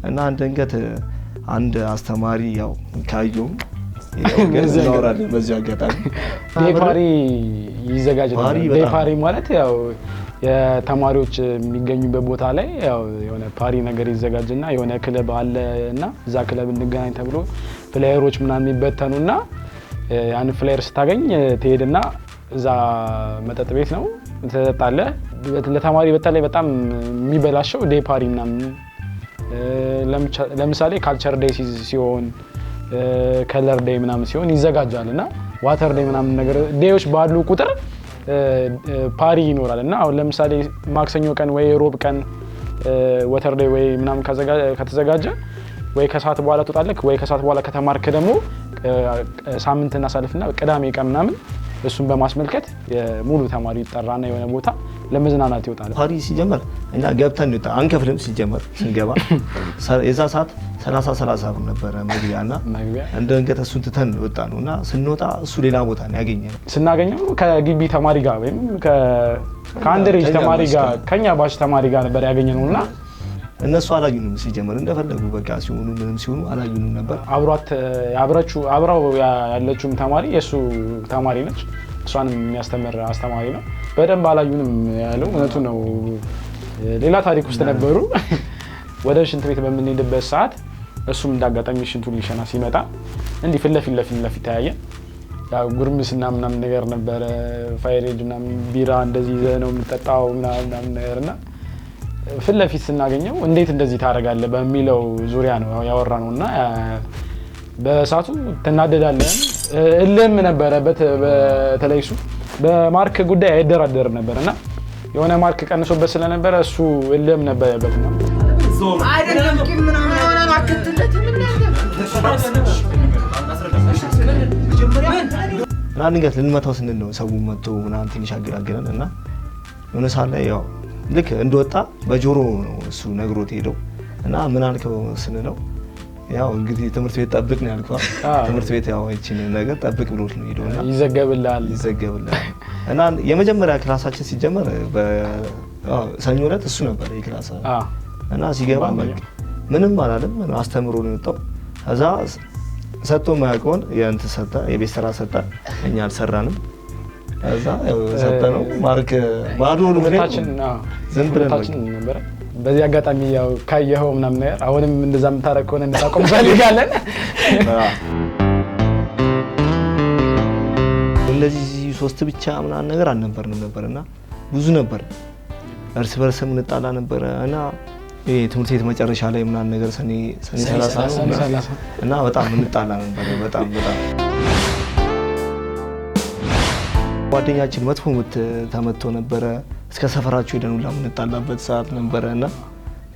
እና አንደንገት አንድ አስተማሪ ያው ካየው እናወራለን በዚህ አጋጣሚ ዴፓሪ ይዘጋጅ ነበር። ዴፓሪ ማለት ያው የተማሪዎች የሚገኙበት ቦታ ላይ ያው የሆነ ፓሪ ነገር ይዘጋጅና የሆነ ክለብ አለና እዛ ክለብ እንገናኝ ተብሎ ፍላየሮች ምናምን ይበተኑና ያን ፍላየር ስታገኝ ትሄድና እዛ መጠጥ ቤት ነው ትጠጣለህ። ለተማሪ በተለይ በጣም የሚበላሸው ዴፓሪ ምናምን ለምሳሌ ካልቸር ዴይ ሲሆን ከለር ዴይ ምናምን ሲሆን ይዘጋጃልና ዋተር ዴይ ምናምን ነገር ዴዮች ባሉ ቁጥር ፓሪ ይኖራል እና አሁን ለምሳሌ ማክሰኞ ቀን ወይ ሮብ ቀን ዋተር ዴይ ወይ ምናምን ከተዘጋጀ ወይ ከሰዓት በኋላ ትወጣለህ ወይ ከሰዓት በኋላ ከተማርክ ደግሞ ሳምንት እናሳልፍና ቅዳሜ ቀን ምናምን እሱን በማስመልከት ሙሉ ተማሪ ይጠራና የሆነ ቦታ ለመዝናናት ይወጣል። ፓሪ ሲጀመር እኛ ገብተን ነው አንከፍልም። ሲጀመር ስንገባ የዛ ሰዓት 30 ብር ነበረ መግቢያና እንደ እንገት እሱን ትተን ወጣ ነውና ስንወጣ እሱ ሌላ ቦታ ነው ያገኘነው። ስናገኘው ከግቢ ተማሪ ጋር ወይም ከአንደሬጅ ተማሪ ጋር ከኛ ባች ተማሪ ጋር ነበር ያገኘነውና እነሱ አላዩንም። ሲጀመር እንደፈለጉ በቃ ሲሆኑ ምንም ሲሆኑ አላዩንም ነበር። አብራው ያለችውም ተማሪ የሱ ተማሪ ነች። እሷንም የሚያስተምር አስተማሪ ነው። በደንብ አላዩንም ያለው እውነቱ ነው። ሌላ ታሪክ ውስጥ ነበሩ። ወደ ሽንት ቤት በምንሄድበት ሰዓት እሱም እንዳጋጣሚ ሽንቱን ሊሸና ሲመጣ እንዲህ ፊት ለፊት ታያየን። ያው ጉርምስና ምናምን ነገር ነበረ። ፋይሬጅ ምናምን ቢራ እንደዚህ ይዘህ ነው የምጠጣው ምናምን ነገርና ፊት ለፊት ስናገኘው እንዴት እንደዚህ ታደርጋለህ በሚለው ዙሪያ ነው ያወራነውና በሳቱ ተናደዳለን። እልም ነበረበት። በተለይ እሱ በማርክ ጉዳይ አይደራደር ነበርና የሆነ ማርክ ቀንሶበት ስለነበረ እሱ እልም ነበረበት ነው አይደለም ግን ምናምን የሆነ አከተለት ምን እና ድንገት ልንመታው ስንል ነው ሰው መጥቶ ምናምን ትንሽ አገራገረን እና የሆነ ሰዓት ላይ ያው ልክ እንደወጣ በጆሮ ነው እሱ ነግሮት ሄደው እና ምን አልከው ስንለው ያው እንግዲህ ትምህርት ቤት ጠብቅ ነው ያልከው። ትምህርት ቤት ያው እቺን ነገር ጠብቅ ብሎት ነው ሄደውና ይዘገብላል እና የመጀመሪያ ክላሳችን ሲጀመር በሰኞ ዕለት እሱ ነበር የክላስ እና ሲገባ ምንም አላለም አስተምሮ ነው የወጣው። ከዛ ሰጥቶ ማያውቀውን የእንትን ሰጠ የቤት ስራ ሰጠ። እኛ አልሰራንም። ከዛ ያው ሰጠነው ማርክ ባዶ ነው ሁለታችን ዝም ብለን ነበር። በዚህ አጋጣሚ ያው ካየኸው ምናምን ነገር አሁንም እንደዛ የምታረግ ከሆነ እንድታቆም ፈልጋለን። እንደዚህ ሶስት ብቻ ምናምን ነገር አልነበርንም ነበርና ብዙ ነበር። እርስ በርስም እንጣላ ነበር እና ትምህርት ቤት መጨረሻ ላይ ምናምን ነገር ሰኔ 30 ነው እና በጣም እንጣላ ነበር። በጣም ጓደኛችን መጥፎ ምት ተመቶ ነበረ። እስከ ሰፈራቸው ሄደን ሁላ የምንጣላበት ሰዓት ነበረ እና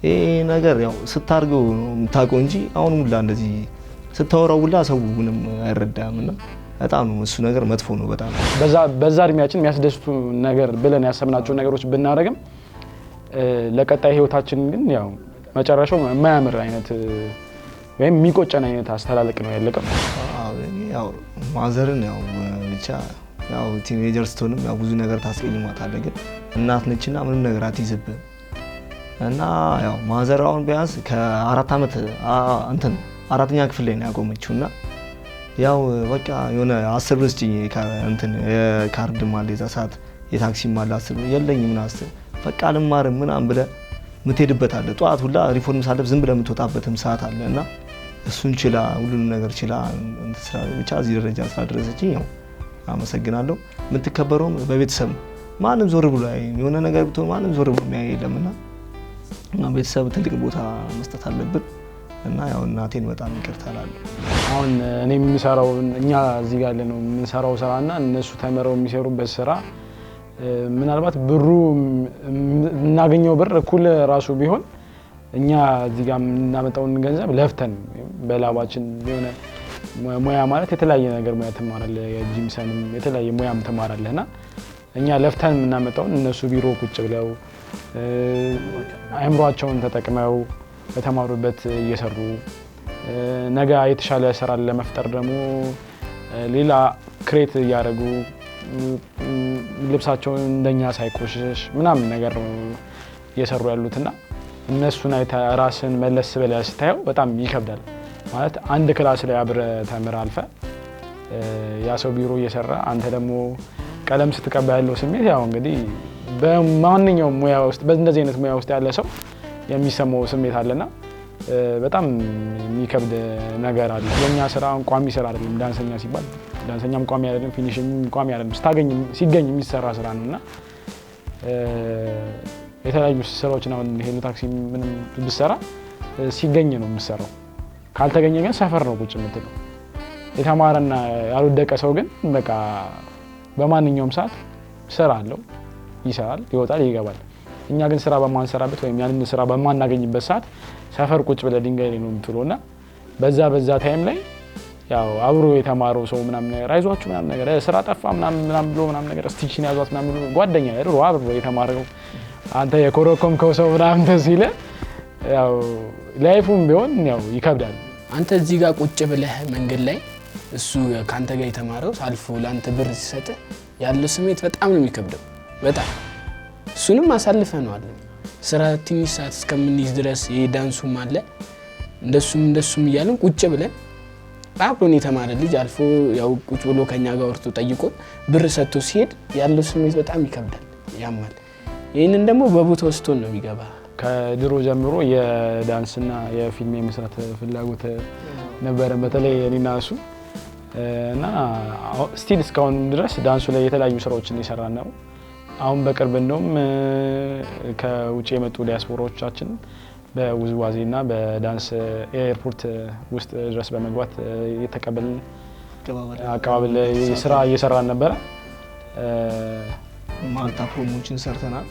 ይሄ ነገር ያው ስታርገው ነው የምታውቀው እንጂ አሁን ሁላ እንደዚህ ስታወራው ሁላ ሰው ምንም አይረዳምና በጣም ነው እሱ ነገር መጥፎ ነው በጣም። በዛ እድሜያችን የሚያስደስቱ ነገር ብለን ያሰብናቸው ነገሮች ብናደርግም ለቀጣይ ህይወታችን ግን ያው መጨረሻው የማያምር አይነት ወይም የሚቆጨን አይነት አስተላለቅ ነው ያለቀው። ያው ማዘርን ያው ብቻ ያው ቲኔጀር ስትሆንም ያው ብዙ ነገር ታስቀይማታለህ፣ ግን እናት ነችና ምንም ነገር አትይዝብህም እና ያው ማዘር አሁን ቢያንስ ከ4 ዓመት እንትን 4ኛ ክፍል ላይ ነው ያቆመችውና ያው በቃ የሆነ 10 ብር ስጪኝ እንትን የካርድ ማለ የዛ ሰዓት የታክሲ ማለ 10 ብር የለኝም ምን አስብ በቃ ልማርም ምናምን ብለህ የምትሄድበት አለ። ጠዋት ሁላ ሪፎርም ሳለፍ ዝም ብለህ የምትወጣበትም ሰዓት አለ እና እሱን ችላ ሁሉንም ነገር ችላ ብቻ እዚህ ደረጃ ስላደረሰችኝ ያው አመሰግናለሁ። የምትከበረውም በቤተሰብ ማንም ዞር ብሎ የሆነ ነገር ብትሆን ማንም ዞር ብሎ የሚያይ የለምና ቤተሰብ ትልቅ ቦታ መስጠት አለብን እና ያው እናቴን በጣም ይቅርታ እላለሁ። አሁን እኔ የምሰራው እኛ እዚህ ጋር ያለነው የምንሰራው ስራና እነሱ ተመረው የሚሰሩበት ስራ ምናልባት ብሩ እናገኘው ብር እኩል ራሱ ቢሆን እኛ እዚህ ጋር የምናመጣውን ገንዘብ ለፍተን በላባችን የሆነ ሙያ ማለት የተለያየ ነገር ሙያ ትማራለህ፣ የጂምሰንም የተለያየ ሙያም ትማራለህና እኛ ለፍተን የምናመጣውን እነሱ ቢሮ ቁጭ ብለው አእምሯቸውን ተጠቅመው በተማሩበት እየሰሩ ነገ የተሻለ ስራ ለመፍጠር ደግሞ ሌላ ክሬት እያደረጉ ልብሳቸውን እንደኛ ሳይቆሽሽ ምናምን ነገር ነው እየሰሩ ያሉትና እነሱን አይተህ ራስን መለስ ብለህ ስታየው በጣም ይከብዳል። ማለት አንድ ክላስ ላይ አብረህ ተምረህ አልፈህ ያ ሰው ቢሮ እየሰራ አንተ ደግሞ ቀለም ስትቀባ ያለው ስሜት ያው እንግዲህ በማንኛውም ሙያ ውስጥ በእንደዚህ አይነት ሙያ ውስጥ ያለ ሰው የሚሰማው ስሜት አለና በጣም የሚከብድ ነገር አለ። የኛ ስራ ቋሚ ስራ አይደለም። ዳንሰኛ ሲባል ዳንሰኛም ቋሚ አይደለም፣ ፊኒሺንግ ቋሚ አይደለም። ሲገኝ የሚሰራ ስራ ነውና የተለያዩ ስራዎችን አሁን ሄሎ ታክሲ ምንም ብትሰራ ሲገኝ ነው የምትሰራው። ካልተገኘ ግን ሰፈር ነው ቁጭ የምትለው። የተማረና ያልወደቀ ሰው ግን በቃ በማንኛውም ሰዓት ስራ አለው፣ ይሰራል፣ ይወጣል፣ ይገባል። እኛ ግን ስራ በማንሰራበት ወይም ያንን ስራ በማናገኝበት ሰዓት ሰፈር ቁጭ ብለ ድንጋይ ላይ ነው የምትውለውና በዛ ታይም ላይ ያው አብሮ የተማረው ሰው ምናምን ነገር አይዟችሁ ምናምን ነገር ስራ ጠፋ ምናምን ብሎ ምናምን ነገር ስቲችን ያዟት ምናምን ብሎ ጓደኛ አይደል አብሮ የተማረው አንተ የኮረኮምከው ሰው ምናምን ተሲለ ያው ላይፉም ቢሆን ያው ይከብዳል። አንተ እዚህ ጋር ቁጭ ብለህ መንገድ ላይ እሱ ካንተ ጋር የተማረው ሳልፎ ላንተ ብር ሲሰጥ ያለው ስሜት በጣም ነው የሚከብደው። በጣም እሱንም አሳልፈናል። ስራ ትንሽ ሰዓት እስከምንይዝ ድረስ የዳንሱም አለ እንደሱም እያልን ቁጭ ብለን አብሮን የተማረ ልጅ አልፎ ያው ቁጭ ብሎ ከኛ ጋር ወርቶ ጠይቆ ብር ሰጥቶ ሲሄድ ያለው ስሜት በጣም ይከብዳል፣ ያማል። ይሄንን ደግሞ በቦታው ውስጥ ነው የሚገባ። ከድሮ ጀምሮ የዳንስና የፊልም የመስራት ፍላጎት ነበር በተለይ እኔና እሱ እና ስቲል እስካሁን ድረስ ዳንሱ ላይ የተለያዩ ስራዎችን እየሰራን ነው። አሁን በቅርብ እንደውም ከውጭ የመጡ ዲያስፖራዎቻችን በውዝዋዜና በዳንስ ኤርፖርት ውስጥ ድረስ በመግባት የተቀበልን አቀባበል ስራ እየሰራን ነበረ። ማልታ ፕሮሞሽን ሰርተናል።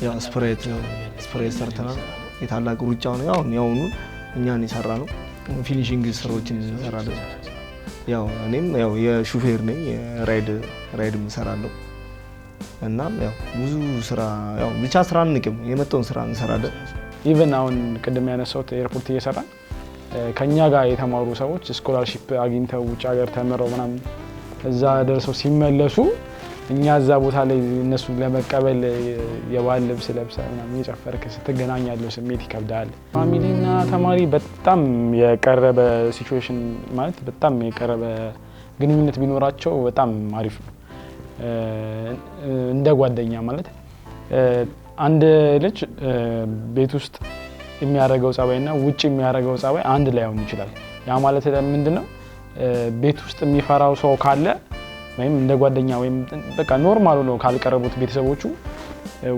ያው ስፕሬት ሰርተናል። የታላቁ ሩጫው ነው ያው እኛን የሰራ ነው። ፊኒሺንግ ስራዎችን እንሰራለን። ያው እኔም ያው የሹፌር ነኝ ራይድ እሰራለሁ። እናም ያው ብዙ ስራ ያው ብቻ ስራ አንቅም የመጣውን ስራ እንሰራለን። ኢቨን አሁን ቅድም ያነሳሁት ኤርፖርት እየሰራን ከኛ ጋር የተማሩ ሰዎች ስኮላርሺፕ አግኝተው ውጭ ሀገር ተምረው ምናምን እዛ ደርሰው ሲመለሱ እኛ እዛ ቦታ ላይ እነሱን ለመቀበል የባህል ልብስ ለብሰህ ምናምን እየጨፈርክ ስትገናኝ ያለው ስሜት ይከብዳል። ፋሚሊና ተማሪ በጣም የቀረበ ሲቹዌሽን ማለት በጣም የቀረበ ግንኙነት ቢኖራቸው በጣም አሪፍ ነው። እንደ ጓደኛ ማለት አንድ ልጅ ቤት ውስጥ የሚያደርገው ጸባይና ውጭ የሚያደርገው ጸባይ አንድ ላይ ሆን ይችላል። ያ ማለት ምንድነው? ቤት ውስጥ የሚፈራው ሰው ካለ ወይም እንደ ጓደኛ ወይም በቃ ኖርማል ነው ካልቀረቡት ቤተሰቦቹ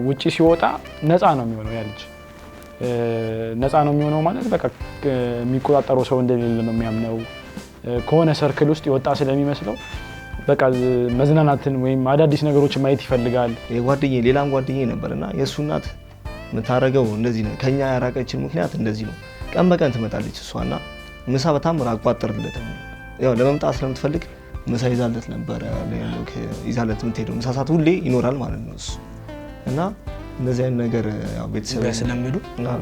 ውጪ ሲወጣ ነፃ ነው የሚሆነው። ያ ልጅ ነፃ ነው የሚሆነው ማለት በቃ የሚቆጣጠረው ሰው እንደሌለ ነው የሚያምነው። ከሆነ ሰርክል ውስጥ ይወጣ ስለሚመስለው በቃ መዝናናትን ወይም አዳዲስ ነገሮችን ማየት ይፈልጋል። የጓደኛዬ ሌላም ጓደኛዬ ነበርና የእሱ እናት የምታረገው እንደዚህ ነው። ከኛ ያራቀችን ምክንያት እንደዚህ ነው። ቀን በቀን ትመጣለች እሷና ምሳ በጣም አቋጥርለት ያው ለመምጣት ስለምትፈልግ ምሳ ይዛለት ነበር ይዛለት የምትሄደው ምሳ ሰዓት ሁሌ ይኖራል ማለት ነው እሱ እና እንደዚህ አይነት ነገር ያው ቤተሰብ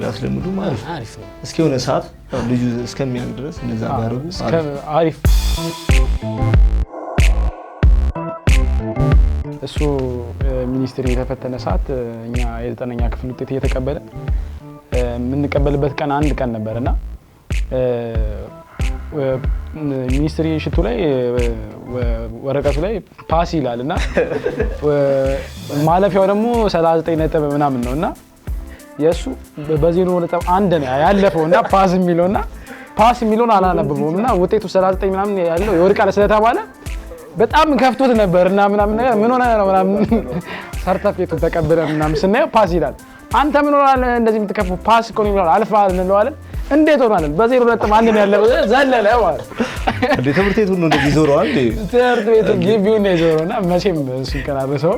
ያስለምዱ ማለት አሪፍ ነው። እስኪ የሆነ ሰዓት ልጁ እስከሚያውቅ ድረስ እንደዛ ባያደርጉ አሪፍ። እሱ ሚኒስትሪ የተፈተነ ሰዓት እኛ የ9ኛ ክፍል ውጤት እየተቀበለ የምንቀበልበት ቀን አንድ ቀን ነበርና ሚኒስትሪ ሽቱ ላይ ወረቀቱ ላይ ፓስ ይላልና ማለፊያው ደግሞ 39 ነጥብ ምናምን ነውና የሱ በ0.1 ነው ያለፈውና ፓስ የሚለውን አላነበበውምና ውጤቱ 39 ምናምን ያለው የወርቃለ ስለተባለ በጣም ከፍቶት ነበርና ምናምን ነገር ምን ሆነ ነው ምናምን ሰርተፊኬቱን ተቀበለ ምናምን ስናየው ፓስ ይላል። አንተ ምን ሆነ እንደዚህ የምትከፈው ፓስ እኮ ነው ይላል። አልፋል እንለዋለን። እንዴት ሆናለን? በ0.1 ነው ያለው ዘለለ ማለት እንዴ ትምህርት ቤቱ ነው እንደዚህ ዞረዋል እንዴ? ትምህርት ቤቱ ግቢው ነው የዞረውና መቼም እሱ ከናበሰው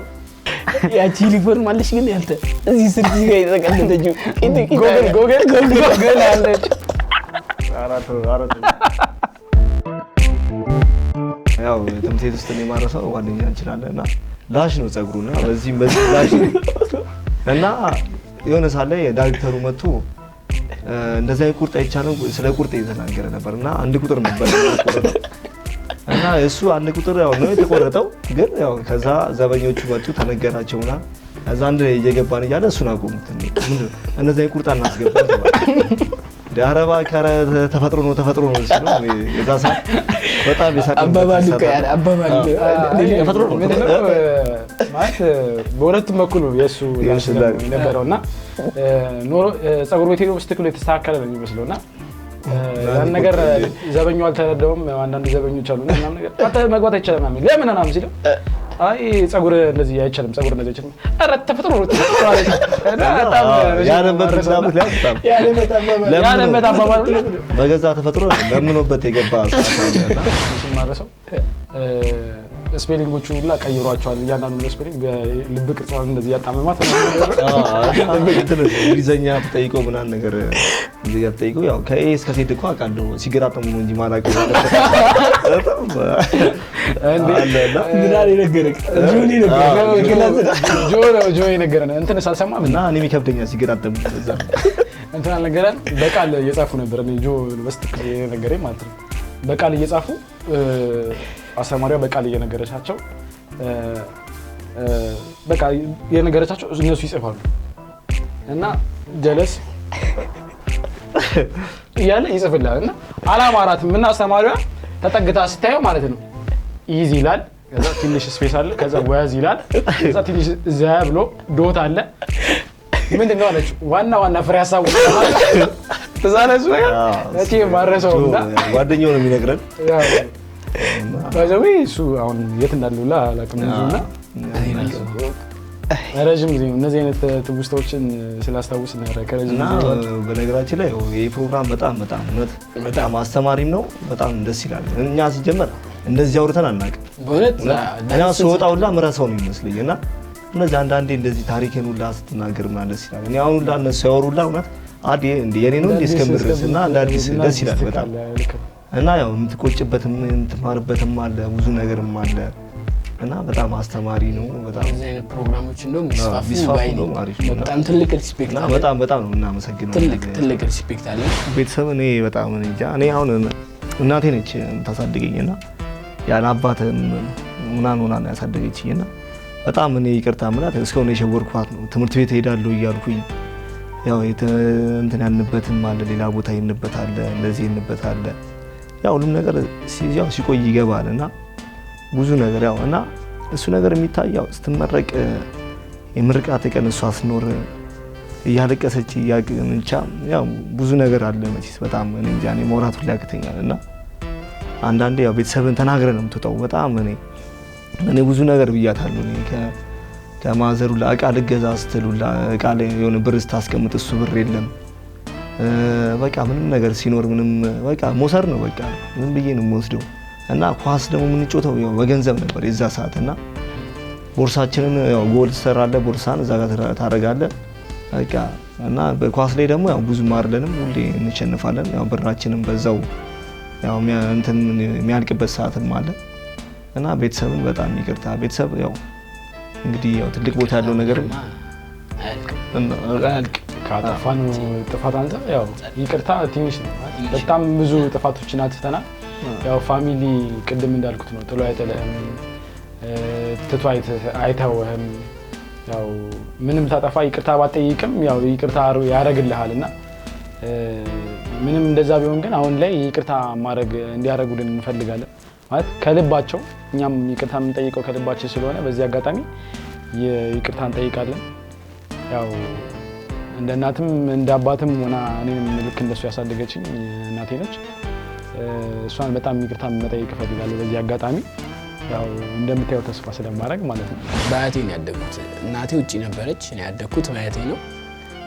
ያቺ ዩኒፎርም አለሽ ግን ያንተ እዚህ ስልክ ጋር የተቀደደችው ጎገል አለች። አራቱ ያው ትምህርት ቤት ውስጥ ነው የማረሳው ጓደኛ እንችላለና ላሽ ነው ጸጉሩና በዚህ ላሽ እና የሆነ ሳለ ዳይሬክተሩ መጥቶ እንደዛ ቁርጥ አይቻልም ስለ ቁርጥ እየተናገረ ነበርና አንድ ቁጥር ነበር እና እሱ አንድ ቁጥር ያው ነው የተቆረጠው። ግን ያው ከዛ ዘበኞቹ መጡ ተነገራቸውና እዛ አንድ እየገባን እያለ እሱን አቆሙት። እንደዛ ቁርጥ እናስገባን ዳረባ ከረ ተፈጥሮ ነው ሲሉ የዛ ሰዓት በጣም አባባሉ ተፈጥሮ ነው ማለት በሁለቱም በኩል ነው የሱ የነበረውና ኖሮ ጸጉር ቤት ሄዶ በስትክክል የተስተካከለ ነው የሚመስለውና ያን ነገር ዘበኛው አልተረዳውም። አንዳንድ ዘበኞች አሉና ምናምን ነገር አንተ መግባት አይቻልም ምናምን ለምን ምናምን ሲለው አይ ጸጉር እንደዚህ አይቻልም ጸጉር እንደዚህ አይቻልም ኧረ ተፈጥሮ ነው ያለበት አባባሉ በገዛ ተፈጥሮ ለምኖበት የገባ ማረሰው ስፔሊንጎቹ ሁላ ቀይሯቸዋል። እያንዳንዱ ስፔሊንግ በልብ ቅርጿን እንደዚህ ያጣመማት እንግሊዘኛ ተጠይቀው ምናምን ነገር እንግሊዘኛ ተጠይቀው ያው ከኤ እስከ ዜድ እኮ አውቃለሁ ሲገራጠሙ ነው እንጂ ማላውቀው ጆ ነገረን እንትን ሳልሰማ እና እኔም ይከብደኛል ሲገራጠሙ እንትን አልነገረን በቃል እየጻፉ ነበር። እኔ ጆ በስትክክል ነገረኝ ማለት ነው። በቃል እየጻፉ አስተማሪዋ በቃል እየነገረቻቸው በቃ የነገረቻቸው እነሱ ይጽፋሉ እና ጀለስ እያለ ይጽፍላል እና አላማራትም እና አስተማሪዋ ተጠግታ ስታየው ማለት ነው ኢዚ ይላል። ከዛ ትንሽ ስፔስ አለ። ከዛ ወያዝ ይላል። ከዛ ትንሽ ዘያ ብሎ ዶት አለ። ምንድነው አለችው? ዋና ፍሬ ሀሳቡ ተዛነሱ ነገር እቺ ማረሰውና ጓደኛው ነው የሚነግረን ባይዘው እሱ አሁን የት እንዳለውላ አላውቅም እንጂና ረጅም ጊዜ ነው እነዚህ አይነት ትውስታዎችን ስላስታውስ ነው ከረጅም ጊዜ በነገራችን ላይ ይሄ ፕሮግራም በጣም አስተማሪም ነው። በጣም ደስ ይላል። እኛ ሲጀመር እንደዚህ አውርተን አናውቅም በእውነት እና ስወጣውላ ምረሰው ነው የሚመስለኝ እና እነዚህ አንዳንዴ እንደዚህ ታሪክን ሁላ ስትናገር ምናምን ደስ ይላል። እኔ አሁን ሁላ እነሱ ያወሩላ እውነት አዲ እንደ የኔ ነው እንደ እስከምድረስና አንዳንዴ ደስ ይላል በጣም እና ያው የምትቆጭበትም የምትማርበትም አለ ብዙ ነገርም አለ እና በጣም አስተማሪ ነው። በጣም እዚህ አይነት ፕሮግራሞች እንደውም ቢስፋፉ ቢስፋፉ አሪፍ ነው። በጣም ትልቅ ሪስፔክት አለ። በጣም ነው እናመሰግነው። ትልቅ ሪስፔክት አለ። ቤተሰብ እኔ በጣም እንጃ እኔ አሁን እናቴ ነች የምታሳድገኝና ያን አባትም ምናምን ሆና ነው ያሳደገችኝና በጣም እኔ ይቅርታ ምላት እስካሁን የሸወርኳት ነው። ትምህርት ቤት ሄዳለሁ እያልኩኝ ያው እንትን ያልንበትም አለ ሌላ ቦታ ይንበታል እንደዚህ ይንበታል ያው ሁሉም ነገር ያው ሲቆይ ይገባልና ብዙ ነገር ያው እና እሱ ነገር የሚታየው ስትመረቅ የምርቃት ቀን እሷ አስኖር እያለቀሰች እያንቻ ያው ብዙ ነገር አለ መቼስ በጣም እኔ እንጃ እኔ ማውራት ሁሉ ያቅተኛልና አንዳንዴ ያው ቤተሰብን ተናግረን ነው የምትወጣው። በጣም እኔ ብዙ ነገር ብያታለሁ። እኔ ከማዘሩ ለእቃ ልገዛ ስትሉ ለእቃ ላይ የሆነ ብር ስታስቀምጥ እሱ ብር የለም በቃ ምንም ነገር ሲኖር ምንም በቃ ሞሰር ነው በቃ ምን ብዬ ነው የምወስደው። እና ኳስ ደግሞ የምንጮተው ያው በገንዘብ ነበር የዛ ሰዓት እና ቦርሳችንን ያው ጎል ትሰራለህ ቦርሳን እዛ ጋር ታረጋለህ በቃ እና በኳስ ላይ ደግሞ ያው ብዙ ማርለንም ሁሌ እንሸንፋለን። ያው ብራችንን በዛው ያው እንትን የሚያልቅበት ሰዓትም አለ እና ቤተሰብን በጣም ይቅርታ። ቤተሰብ ያው እንግዲህ ያው ትልቅ ቦታ ያለው ነገር አያልቅ ካጠፋን ጥፋት አንተ ያው ይቅርታ ትንሽ ነው። በጣም ብዙ ጥፋቶችን አጥፍተናል። ያው ፋሚሊ ቅድም እንዳልኩት ነው ጥሎ አይጥልህም ትቶ አይተውህም። ያው ምንም ታጠፋ ይቅርታ ባጠይቅም ያው ይቅርታ ያደርግልሃልና ምንም እንደዛ ቢሆን ግን አሁን ላይ ይቅርታ ማድረግ እንዲያደርጉልን እንፈልጋለን ማለት ከልባቸው። እኛም ይቅርታ የምንጠይቀው ከልባችን ስለሆነ በዚህ አጋጣሚ ይቅርታ እንጠይቃለን። ያው እንደ እናትም እንደ አባትም ሆና እኔንም ልክ እንደሱ ያሳደገችኝ እናቴ ነች። እሷን በጣም ይቅርታ መጠየቅ እፈልጋለሁ በዚህ አጋጣሚ። ያው እንደምታየው ተስፋ ስለማድረግ ማለት ነው። በአያቴ ነው ያደግኩት። እናቴ ውጪ ነበረች፣ እኔ ያደግኩት በአያቴ ነው።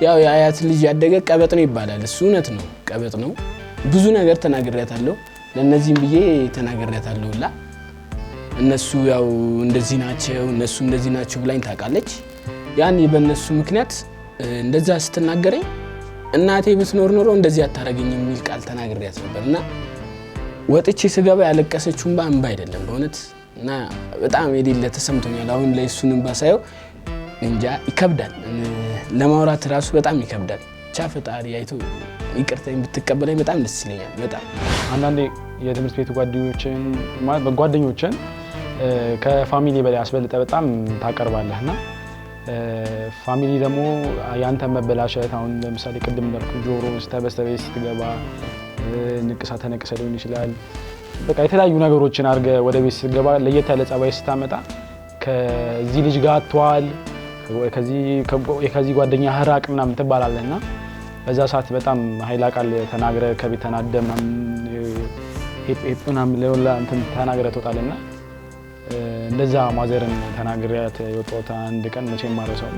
ያው የአያት ልጅ ያደገ ቀበጥ ነው ይባላል። እሱ እውነት ነው፣ ቀበጥ ነው። ብዙ ነገር ተናግሬያታለሁ፣ ለነዚህም ብዬ ተናግሬያታለሁላ። እነሱ ያው እንደዚህ ናቸው እነሱ እንደዚህ ናቸው ብላኝ ታውቃለች። ያኔ በእነሱ ምክንያት እንደዛ ስትናገረኝ እናቴ ብትኖር ኖሮ እንደዚህ አታረገኝ የሚል ቃል ተናግሬያት ነበርና ወጥቼ ስገባ ያለቀሰችው እንባ አይደለም በእውነት እና በጣም የሌለ ተሰምቶኛል። አሁን ላይ እሱን እንባ ሳየው እንጃ ይከብዳል፣ ለማውራት ራሱ በጣም ይከብዳል። ብቻ ፈጣሪ አይቶ ይቅርታኝ ብትቀበለኝ በጣም ደስ ይለኛል። በጣም አንዳንዴ የትምህርት ቤቱ ጓደኞችን ከፋሚሊ በላይ አስበልጠ በጣም ታቀርባለህና ፋሚሊ ደግሞ ያንተ መበላሸት አሁን ለምሳሌ ቅድም እንዳልኩ ጆሮ ስተበስተበ ስትገባ ንቅሳት ተነቅሰ ሊሆን ይችላል። በቃ የተለያዩ ነገሮችን አድርገ ወደ ቤት ስትገባ ለየት ያለ ጸባይ ስታመጣ ከዚህ ልጅ ጋር አትዋል ከዚህ ጓደኛ ህራቅ ምናምን ትባላለህና በዛ ሰዓት በጣም ኃይላ ቃል ተናግረ ከቤት ተናደ ምናምን ለወላ እንትን ተናግረ ትወጣለና እንደዛ ማዘርን ተናግሪያት የወጣሁት አንድ ቀን መቼም ማረሰው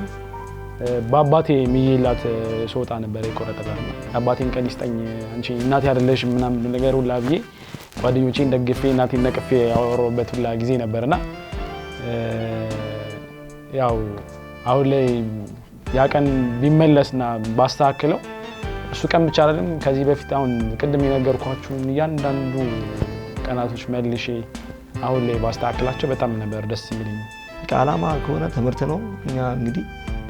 በአባቴ ሚይላት ሶጣ ነበር ይቆረጠላል። አባቴን ቀን ይስጠኝ አንቺ እናቴ አይደለሽ ምናምን ነገር ሁላ ብዬ ጓደኞቼን ደግፌ እናቴን ነቅፌ ያወራሁበት ሁላ ጊዜ ነበርና ያው አሁን ላይ ያ ቀን ቢመለስና ባስተካክለው እሱ ቀን ብቻ አይደለም ከዚህ በፊት አሁን ቅድም የነገርኳችሁን እያንዳንዱ ቀናቶች መልሼ አሁን ላይ ባስተካክላቸው በጣም ነበር ደስ የሚለኝ። ዓላማ ከሆነ ትምህርት ነው። እኛ እንግዲህ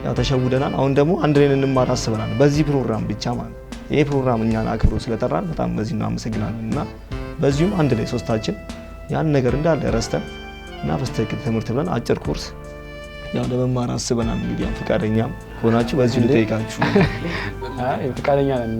ያው ተሸውደናል። አሁን ደግሞ አንድ ላይ እንማር አስበናል በዚህ ፕሮግራም ብቻ ማለት ይሄ ፕሮግራም እኛን አክብሮ ስለጠራን በጣም በዚህ እናመሰግናለን። እና በዚሁም አንድ ላይ ሶስታችን ያን ነገር እንዳለ ረስተን እና በስተክል ትምህርት ብለን አጭር ኮርስ ያው ለመማር አስበናል። እንግዲህ ፈቃደኛም ሆናችሁ በዚህ ልጠይቃችሁ። ፈቃደኛ ነን።